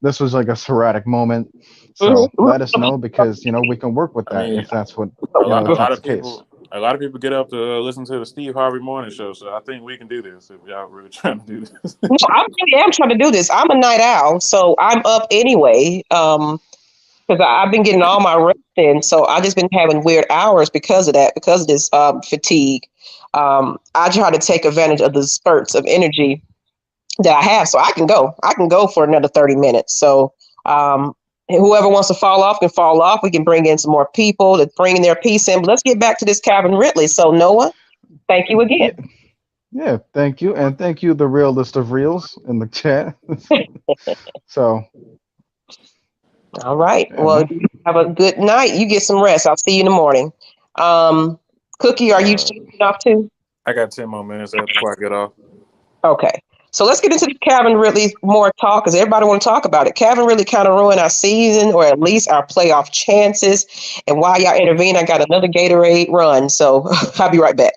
This was like a sporadic moment, so let us know because we can work with that if that's what a lot of people get up to listen to the Steve Harvey Morning Show, so I think we can do this if y'all really trying to do this. No, I really am trying to do this. I'm a night owl, so I'm up anyway. because I've been getting all my rest in, so I just been having weird hours because of that, because of this fatigue. I try to take advantage of the spurts of energy that I have, so I can go. I can go for another 30 minutes. So whoever wants to fall off can fall off. We can bring in some more people to bring their piece in. But let's get back to this Calvin Ridley. So Noah, thank you again. Yeah, thank you. And thank you, the realist of reals in the chat. So, all right. yeah, Well, man. you have a good night. You get some rest. I'll see you in the morning. Cookie, are you shooting off too? I got 10 more minutes before I get off. Okay. So let's get into the Calvin Ridley more talk, because everybody want to talk about it. Calvin really kind of ruined our season, or at least our playoff chances. And while y'all intervene, I got another Gatorade run. So I'll be right back.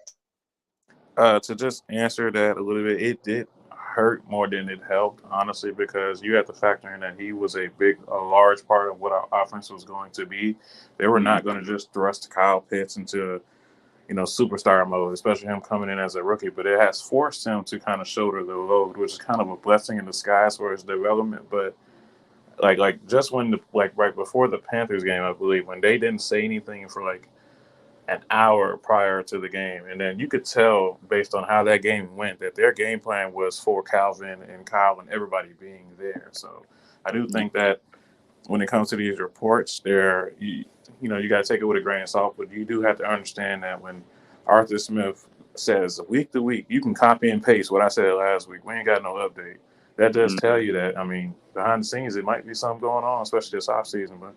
To just answer that a little bit, it did hurt more than it helped, honestly, because you have to factor in that he was a large part of what our offense was going to be. They were not going to just thrust Kyle Pitts into, superstar mode, especially him coming in as a rookie. But it has forced him to kind of shoulder the load, which is kind of a blessing in disguise for his development. But like just when right before the Panthers game, I believe, when they didn't say anything for like an hour prior to the game, and then you could tell based on how that game went that their game plan was for Calvin and Kyle and everybody being there. So I do think that when it comes to these reports, you got to take it with a grain of salt, but you do have to understand that when Arthur Smith says week to week, you can copy and paste what I said last week. We ain't got no update. That does tell you that, behind the scenes, it might be something going on, especially this offseason. But,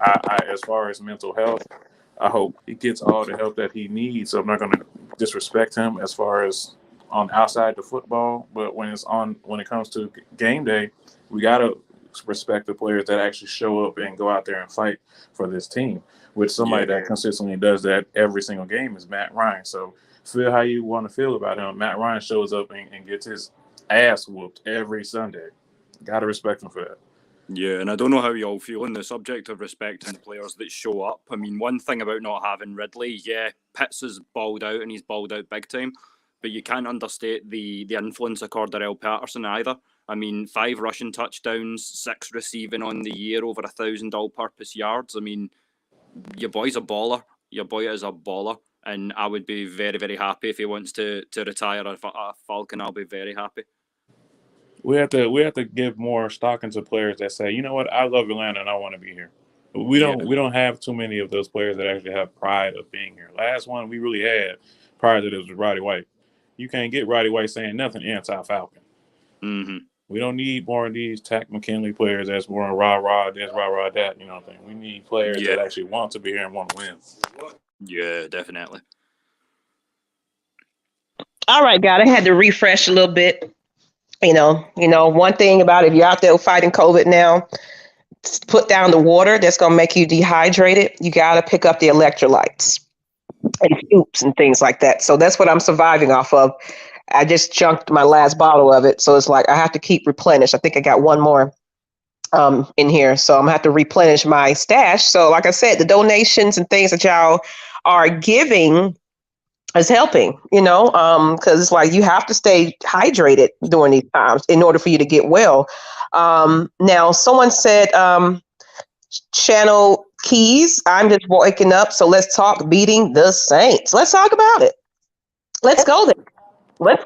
I as far as mental health, I hope he gets all the help that he needs. So I'm not going to disrespect him as far as on outside the football, but when it comes to game day, we got to respect the players that actually show up and go out there and fight for this team. With somebody that consistently does that every single game is Matt Ryan. So feel how you want to feel about him. Matt Ryan shows up and gets his ass whooped every Sunday. Got to respect him for that. Yeah, and I don't know how you all feel on the subject of respecting the players that show up. One thing about not having Ridley, Pitts is balled out, and he's balled out big time, but you can't understate the influence of Cordarrelle Patterson either. 5 rushing touchdowns, 6 receiving on the year, over 1,000 all-purpose yards. Your boy's a baller. Your boy is a baller, and I would be very, very happy if he wants to retire a Falcon. I'll be very happy. We have to give more stock into players that say, you know what, I love Atlanta and I want to be here. We don't have too many of those players that actually have pride of being here. Last one we really had prior to this was Roddy White. You can't get Roddy White saying nothing anti-Falcon. Mm-hmm. We don't need more of these Tack McKinley players that's more rah-rah this, rah-rah that, thing. We need players that actually want to be here and want to win. Yeah, definitely. All right, God, I had to refresh a little bit. One thing about if you're out there fighting COVID now, put down the water that's going to make you dehydrated. You got to pick up the electrolytes and soups and things like that. So that's what I'm surviving off of. I just chunked my last bottle of it. So it's like I have to keep replenished. I think I got one more in here. So I'm going to have to replenish my stash. So like I said, the donations and things that y'all are giving is helping, because it's like you have to stay hydrated during these times in order for you to get well. Now, someone said, Channel Keys, I'm just waking up, so let's talk beating the Saints. Let's talk about it. Let's go there. Because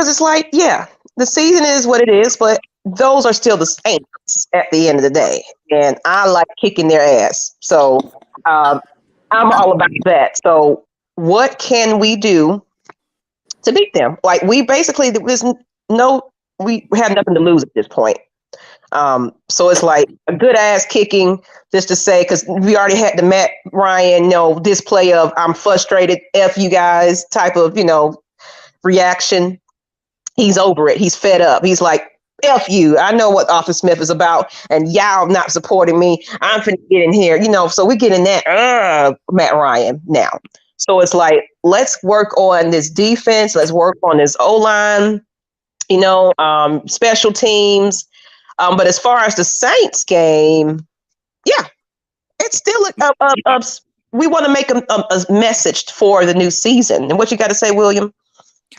it's like, the season is what it is, but those are still the Saints at the end of the day. And I like kicking their ass. So, I'm all about that. So what can we do to beat them? Like we have nothing to lose at this point. So it's like a good ass kicking just to say, because we already had the Matt Ryan, display of I'm frustrated, F you guys type of, reaction. He's over it. He's fed up. He's like, F you. I know what Arthur Smith is about, and y'all not supporting me. I'm finna get in here, so we get in that Matt Ryan now. So it's like, let's work on this defense. Let's work on this O-line, special teams. But as far as the Saints game, it's still we want to make a message for the new season. And what you got to say, William?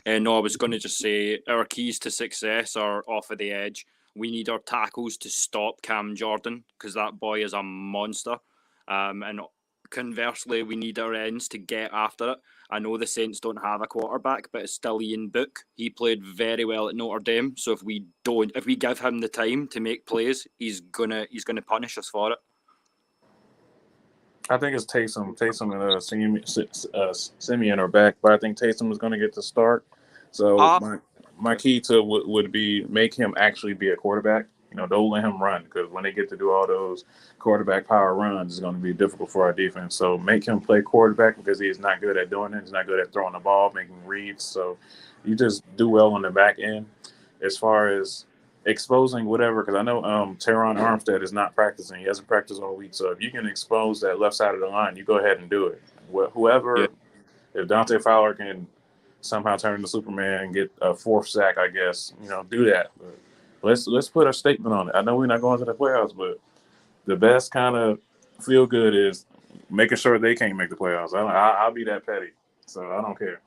No, I was going to just say our keys to success are off of the edge. we need our tackles to stop Cam Jordan because that boy is a monster. And conversely, we need our ends to get after it. I know the Saints don't have a quarterback, but it's still Ian Book. He played very well at Notre Dame. So if we give him the time to make plays, he's gonna punish us for it. I think it's Taysom. Taysom and Simeon are back, but I think Taysom is going to get the start. So my key to would be make him actually be a quarterback. Don't let him run, because when they get to do all those quarterback power runs, it's going to be difficult for our defense. So make him play quarterback, because he's not good at doing it. He's not good at throwing the ball, making reads. So you just do well on the back end as far as exposing whatever, because I know Teron Armstead is not practicing. He hasn't practiced all week. So if you can expose that left side of the line, you go ahead and do it. If Dante Fowler can somehow turn into Superman and get a fourth sack, I guess, do that. But let's put a statement on it. I know we're not going to the playoffs, but the best kind of feel good is making sure they can't make the playoffs. I'll be that petty, so I don't care.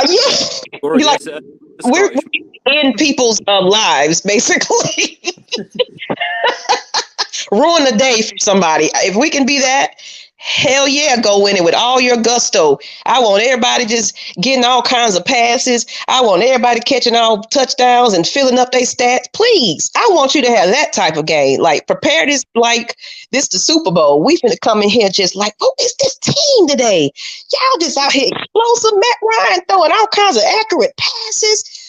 Yeah. We're in people's lives, basically. Ruin the day for somebody. If we can be that, hell yeah, go in it with all your gusto. I want everybody just getting all kinds of passes. I want everybody catching all touchdowns and filling up their stats. Please, I want you to have that type of game. Like, prepare this like this the Super Bowl. We finna come in here just like, oh, it's this team today. Y'all just out here explosive. Matt Ryan throwing all kinds of accurate passes.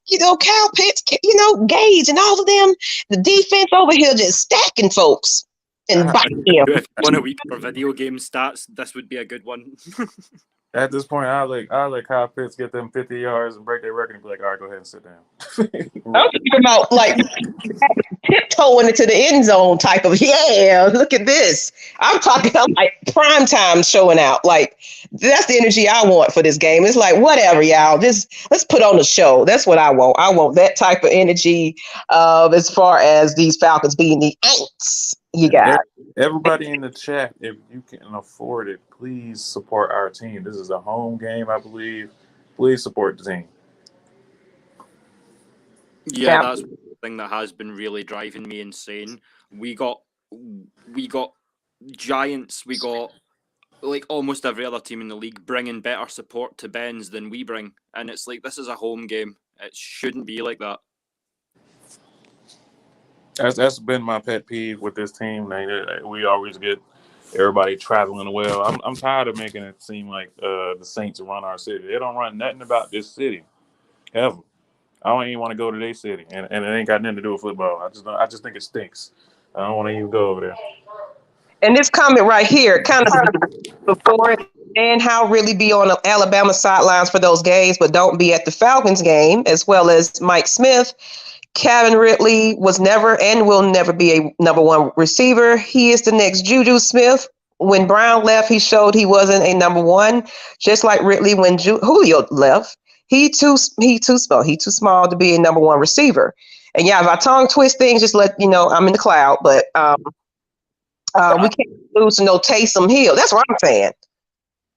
Kyle Pitts, Gage and all of them. The defense over here just stacking folks. And if one a week for video game stats, this would be a good one. At this point, I'll let Kyle Pitts get them 50 yards and break their record and be like, all right, go ahead and sit down. I'm thinking about like tiptoeing into the end zone type of, yeah, look at this. I'm like prime time showing out. Like, that's the energy I want for this game. It's like, whatever, y'all. Let's put on a show. That's what I want. I want that type of energy as far as these Falcons being the Aints. You got everybody in the chat. If you can afford it, please support our team. This is a home game, I believe. Please support the team. Yeah, that's one thing that has been really driving me insane. We got Giants. We got like almost every other team in the league bringing better support to Ben's than we bring, and it's like, this is a home game. It shouldn't be like that. That's been my pet peeve with this team. We always get everybody traveling well. I'm tired of making it seem like the Saints run our city. They don't run nothing about this city, ever. I don't even want to go to their city, and it ain't got nothing to do with football. I just think it stinks. I don't want to even go over there. And this comment right here, kind of before it, and how really be on the Alabama sidelines for those games, but don't be at the Falcons game, as well as Mike Smith. Kevin Ridley was never and will never be a number one receiver. He is the next Juju Smith. When Brown left, he showed he wasn't a number one. Just like Ridley when Julio left, he too small to be a number one receiver. And yeah, if I tongue twist things, just let you know I'm in the cloud. But we can't lose to no Taysom Hill. That's what I'm saying.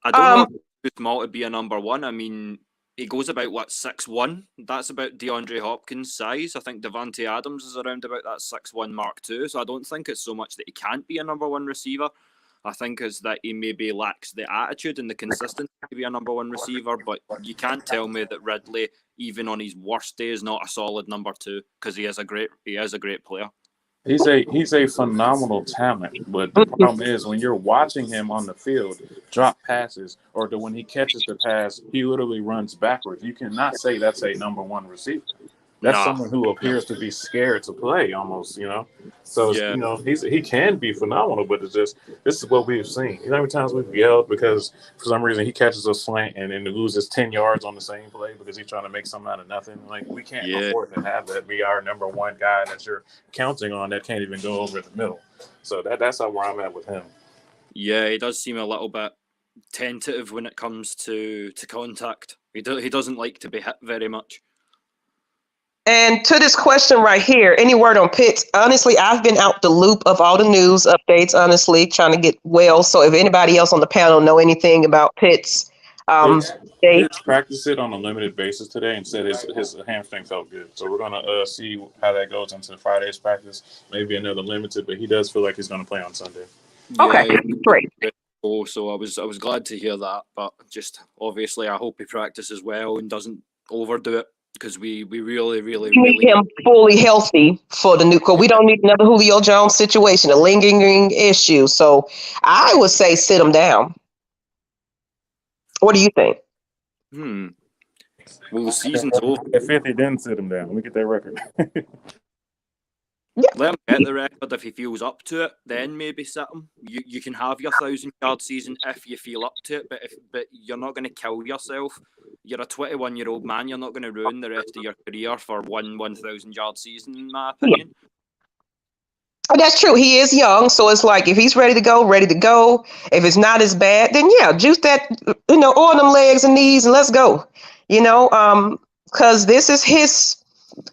I don't know if he's too small to be a number one. I mean, he goes about 6'1". That's about DeAndre Hopkins' size. I think Devontae Adams is around about that 6'1" mark too. So I don't think it's so much that he can't be a number one receiver. I think it's that he maybe lacks the attitude and the consistency to be a number one receiver. But you can't tell me that Ridley, even on his worst day, is not a solid number two, because he is a great player. He's a phenomenal talent, but the problem is when you're watching him on the field drop passes, or when he catches the pass, he literally runs backwards. You cannot say that's a number one receiver. That's someone who appears to be scared to play, almost, So yeah. He can be phenomenal, but it's just, this is what we've seen. How many times we've yelled because for some reason he catches a slant and then loses 10 yards on the same play because he's trying to make something out of nothing. Like, we can't afford to have that be our number one guy that you're counting on that can't even go over the middle. So that's how where I'm at with him. Yeah, he does seem a little bit tentative when it comes to contact. He doesn't like to be hit very much. And to this question right here, any word on Pitts? Honestly, I've been out the loop of all the news updates, honestly, trying to get well. So if anybody else on the panel know anything about Pitts, They Pitts practiced it on a limited basis today and said his hamstring felt good. So we're gonna see how that goes into Friday's practice. Maybe another limited, but he does feel like he's gonna play on Sunday. okay, Yeah, great. so I was glad to hear that, but just obviously I hope he practices well and doesn't overdo it because we really We need him fully healthy for the new. Because we don't need another Julio Jones situation, a lingering issue. So I would say sit him down. What do you think? Well, the season's over. At 50, didn't sit him down. Let me get that record. Let him get the record. If he feels up to it, then maybe sit him. You can have your 1,000-yard season if you feel up to it, but you're not going to kill yourself. You're a 21-year-old man. You're not going to ruin the rest of your career for one 1,000-yard season, in my opinion. That's true. He is young, so it's like if he's ready to go, ready to go. If it's not as bad, then yeah, juice that, on them legs and knees and let's go. Because this is his.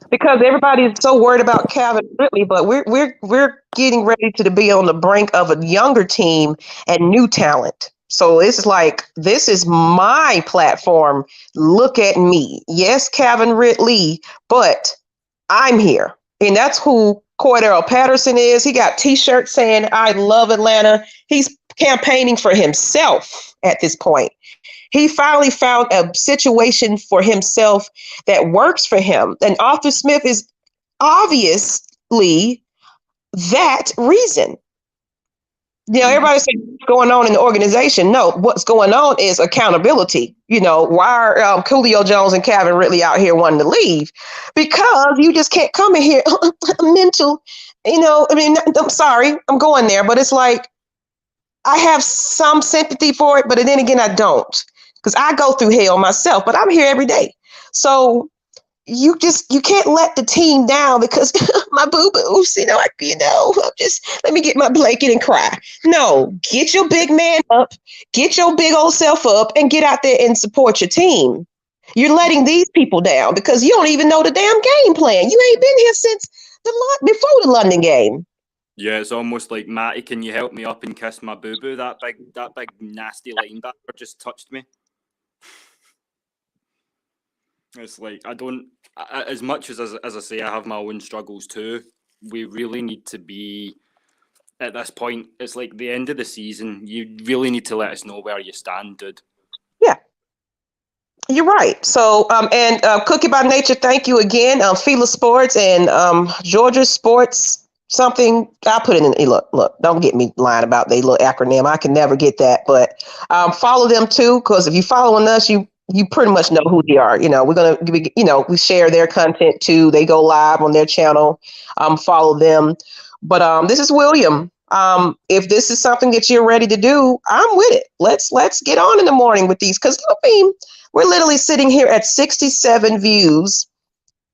Because everybody is so worried about Calvin Ridley, but we're getting ready to be on the brink of a younger team and new talent. So it's like this is my platform. Look at me. Yes, Calvin Ridley, but I'm here, and that's who Cordero Patterson is. He got T-shirts saying "I love Atlanta." He's campaigning for himself at this point. He finally found a situation for himself that works for him. And Arthur Smith is obviously that reason. Everybody saying what's going on in the organization. No, what's going on is accountability. Why are Julio Jones and Calvin Ridley out here wanting to leave? Because you just can't come in here mental. I'm sorry, I'm going there, but it's like I have some sympathy for it, but then again, I don't. Because I go through hell myself, but I'm here every day. So you can't let the team down because my boo-boos, just let me get my blanket and cry. No, get your big man up, get your big old self up and get out there and support your team. You're letting these people down because you don't even know the damn game plan. You ain't been here since before the London game. Yeah, it's almost like, Matty, can you help me up and kiss my boo-boo? That big nasty linebacker just touched me. It's like, as much as I say, I have my own struggles too. We really need to be, at this point, it's like the end of the season. You really need to let us know where you stand, dude. Yeah. You're right. So, and Cookie by Nature, thank you again. Fila Sports and Georgia Sports something. I'll put it in. Look, don't get me lying about their little acronym. I can never get that. But follow them too, because if you following us, you pretty much know who they are. We're going to be, we share their content too. They go live on their channel. Follow them. But this is William. If this is something that you're ready to do, I'm with it. Let's get on in the morning with these. Because we're literally sitting here at 67 views.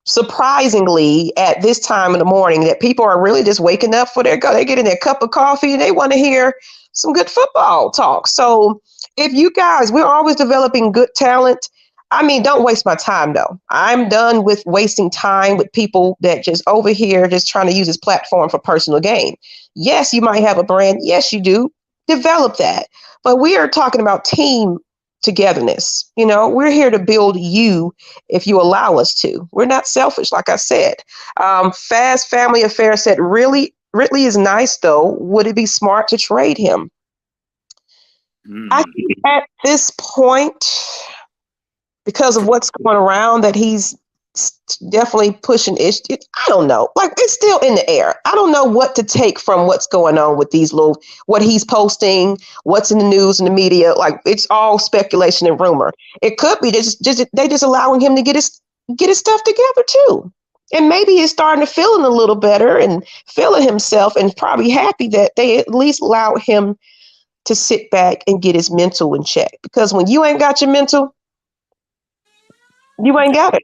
Surprisingly, at this time in the morning, that people are really just waking up for they're getting their cup of coffee and they want to hear some good football talk. So if you guys, we're always developing good talent. Don't waste my time though. I'm done with wasting time with people that just over here just trying to use this platform for personal gain. Yes, you might have a brand. Yes, you do. Develop that. But we are talking about team togetherness. We're here to build you if you allow us to. We're not selfish, like I said. Fast Family Affair said, Ridley is nice though. Would it be smart to trade him? I think at this point, because of what's going around, that he's definitely pushing it. I don't know. It's still in the air. I don't know what to take from what's going on with these what he's posting, what's in the news and the media. It's all speculation and rumor. It could be they just allowing him to get his stuff together too. And maybe he's starting to feeling a little better and feeling himself and probably happy that they at least allowed him to sit back and get his mental in check. Because when you ain't got your mental, you ain't got it.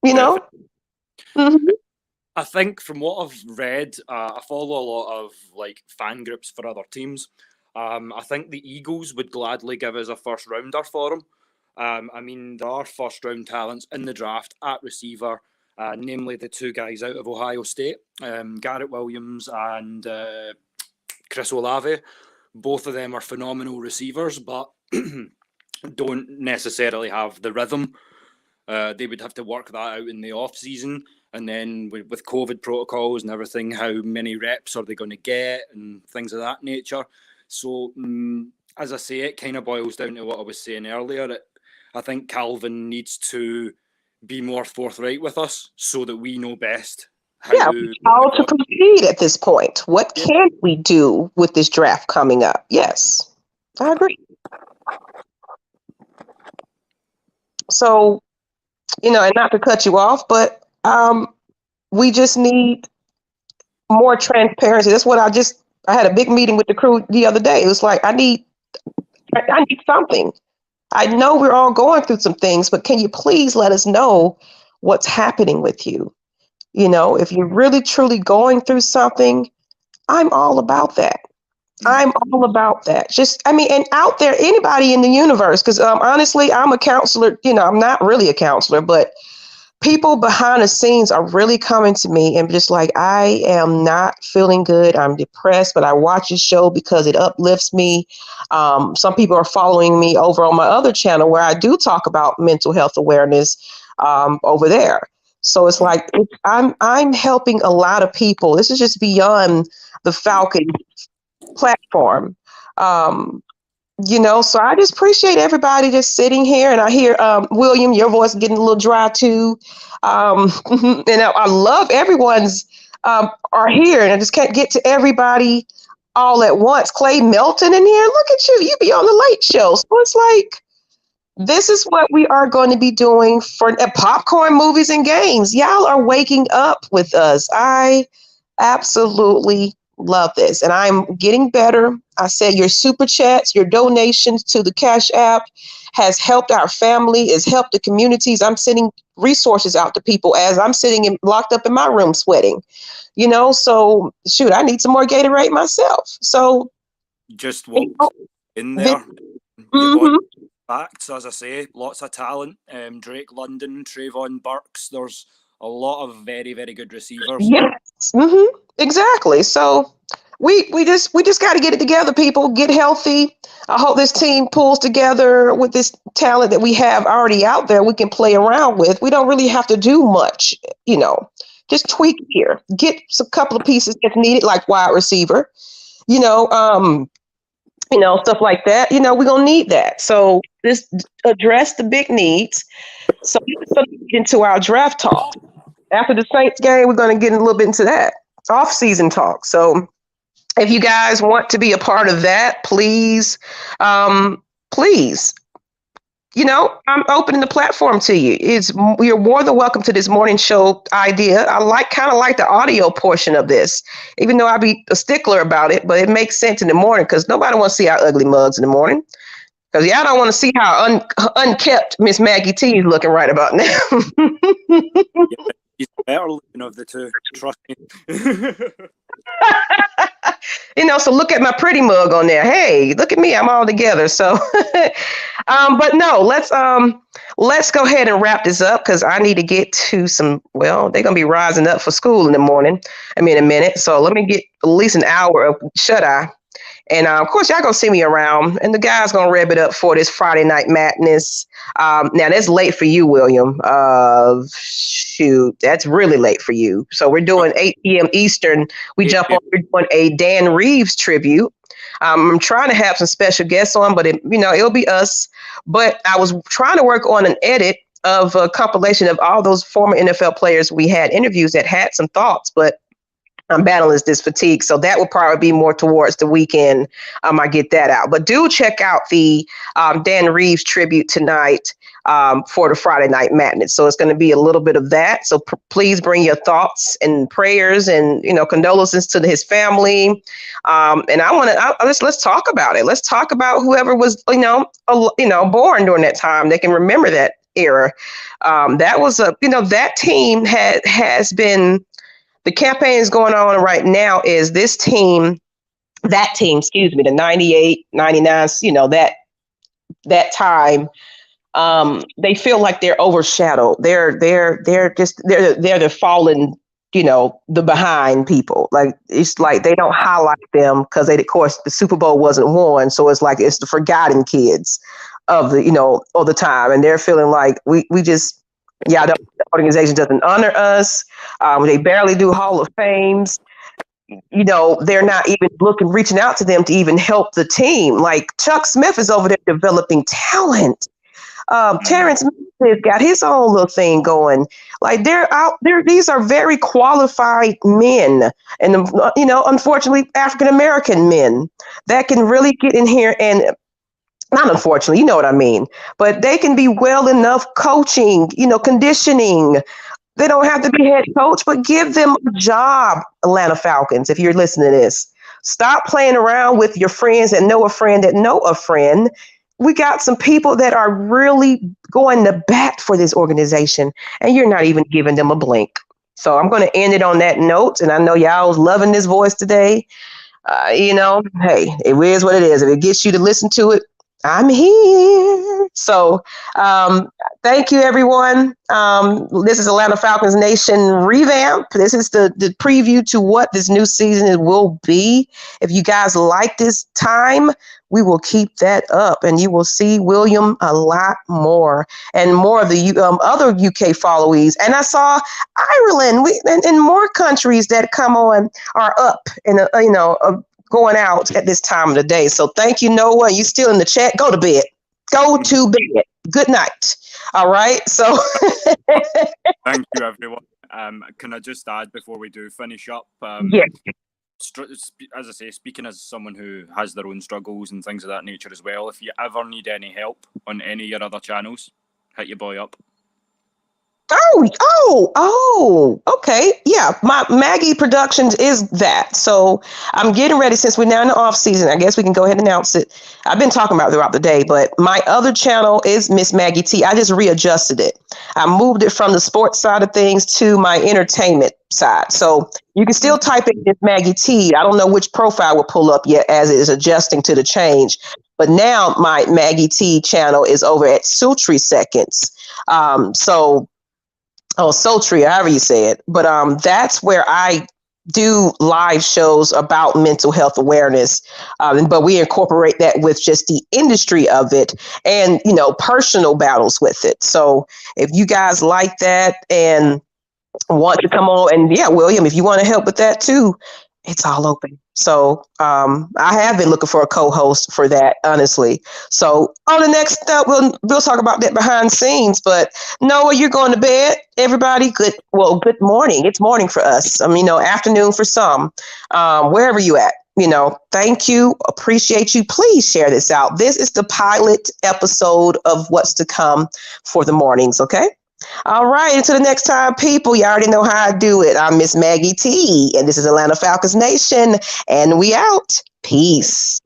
Mm-hmm. I think from what I've read, I follow a lot of fan groups for other teams. I think the Eagles would gladly give us a first rounder for him. There are first round talents in the draft at receiver, namely the two guys out of Ohio State, Garrett Williams and Chris Olave. Both of them are phenomenal receivers, but don't necessarily have the rhythm. They would have to work that out in the off season, and then with COVID protocols and everything, how many reps are they going to get and things of that nature. So as I say, it kind of boils down to what I was saying earlier. I think Calvin needs to be more forthright with us so that we know best how to proceed at this point. What can we do with this draft coming up? Yes, I agree. So, and not to cut you off, but we just need more transparency. That's what I had a big meeting with the crew the other day. It was like, I need something. I know we're all going through some things, but can you please let us know what's happening with you? If you're really truly going through something, I'm all about that. I'm all about that. And out there, anybody in the universe, because honestly, I'm a counselor. I'm not really a counselor, but people behind the scenes are really coming to me and just like, I am not feeling good. I'm depressed, but I watch your show because it uplifts me. Some people are following me over on my other channel where I do talk about mental health awareness over there. So it's like I'm helping a lot of people. This is just beyond the Falcon platform. So I just appreciate everybody just sitting here, and I hear William, your voice getting a little dry too. And I love everyone's are here, and I just can't get to everybody all at once. Clay Melton in here, look at you be on the late show. So it's like, this is what we are going to be doing for popcorn movies and games. Y'all are waking up with us. I absolutely love this, and I'm getting better. I said your super chats, your donations to the Cash App has helped our family, has helped the communities. I'm sending resources out to people as I'm sitting locked up in my room sweating. So shoot, I need some more Gatorade myself. So just walk in there. Facts, as I say, lots of talent. Drake London, Trayvon Burks. There's a lot of very, very good receivers. Yes, exactly. So we just got to get it together, people. Get healthy. I hope this team pulls together with this talent that we have already out there. We can play around with. We don't really have to do much, Just tweak here. Get a couple of pieces if needed, like wide receiver. Stuff like that. We're going to need that. So just address the big needs. So let's get into our draft talk. After the Saints game, we're going to get a little bit into that off-season talk. So if you guys want to be a part of that, please, please, I'm opening the platform to you. You're more than welcome to this morning show idea. I kind of like the audio portion of this, even though I be a stickler about it, but it makes sense in the morning because nobody wants to see our ugly mugs in the morning. Because y'all don't want to see how unkept Miss Maggie T is looking right about now. He's the better looking of the two, trust me. So look at my pretty mug on there. Hey, look at me, I'm all together. So, but no, let's go ahead and wrap this up because I need to get to they're going to be rising up for school in the morning. In a minute. So let me get at least an hour of shut-eye. And of course, y'all gonna see me around, and the guys gonna rev it up for this Friday Night Madness. Now that's late for you, William. Shoot, that's really late for you. So we're doing 8 p.m. Eastern. We're doing a Dan Reeves tribute. I'm trying to have some special guests on, but it'll be us. But I was trying to work on an edit of a compilation of all those former NFL players we had interviews that had some thoughts, but I'm battling this fatigue. So that will probably be more towards the weekend. I get that out. But do check out the Dan Reeves tribute tonight for the Friday Night Madness. So it's going to be a little bit of that. So please bring your thoughts and prayers and, condolences to his family. And I want to, let's talk about it. Let's talk about whoever was, born during that time. They can remember that era. That was that team has been, the campaign is going on right now is the 98, 99, that time. They feel like they're overshadowed. They're the fallen the behind people. Like, it's like they don't highlight them because of course the Super Bowl wasn't won. So it's like it's the forgotten kids of all the time. And they're feeling like we just, the organization doesn't honor us. They barely do Hall of Fames. They're not even reaching out to them to even help the team. Like Chuck Smith is over there developing talent. Terrence Smith got his own little thing going. Like they're out there. These are very qualified men, and unfortunately, African American men that can really get in here and. Not unfortunately, you know what I mean, but they can be well enough coaching, conditioning. They don't have to be head coach, but give them a job, Atlanta Falcons, if you're listening to this. Stop playing around with your friends that know a friend that know a friend. We got some people that are really going to bat for this organization, and you're not even giving them a blink. So I'm going to end it on that note, and I know y'all was loving this voice today. Hey, it is what it is. If it gets you to listen to it, I'm here. So thank you, everyone. This is Atlanta Falcons Nation revamp. This is the preview to what this new season will be. If you guys like this time, we will keep that up, and you will see William a lot more and more of the other UK followees. And I saw Ireland and more countries that come on are up and going out at this time of the day. So thank you, Noah. You still in the chat? Go to bed. Go to bed. Good night. All right. So thank you, everyone. Can I just add before we do finish up? Yes. As I say, speaking as someone who has their own struggles and things of that nature as well, if you ever need any help on any of your other channels, hit your boy up. Okay. Yeah, my Maggie Productions is that. So I'm getting ready, since we're now in the off season. I guess we can go ahead and announce it. I've been talking about it throughout the day, but my other channel is Miss Maggie T. I just readjusted it. I moved it from the sports side of things to my entertainment side. So you can still type in Miss Maggie T. I don't know which profile will pull up yet as it is adjusting to the change. But now my Maggie T channel is over at Sultry Seconds. Sultry, however you say it. But that's where I do live shows about mental health awareness. But we incorporate that with just the industry of it and, personal battles with it. So if you guys like that and want to come on, and William, if you want to help with that too, it's all open. So I have been looking for a co-host for that, honestly. So on the next up, we'll talk about that behind scenes. But Noah, you're going to bed. Everybody, good morning. It's morning for us. Afternoon for some. Wherever you at. Thank you. Appreciate you. Please share this out. This is the pilot episode of what's to come for the mornings. Okay. All right. Until the next time, people, you already know how I do it. I'm Miss Maggie T, and this is Atlanta Falcons Nation, and we out. Peace.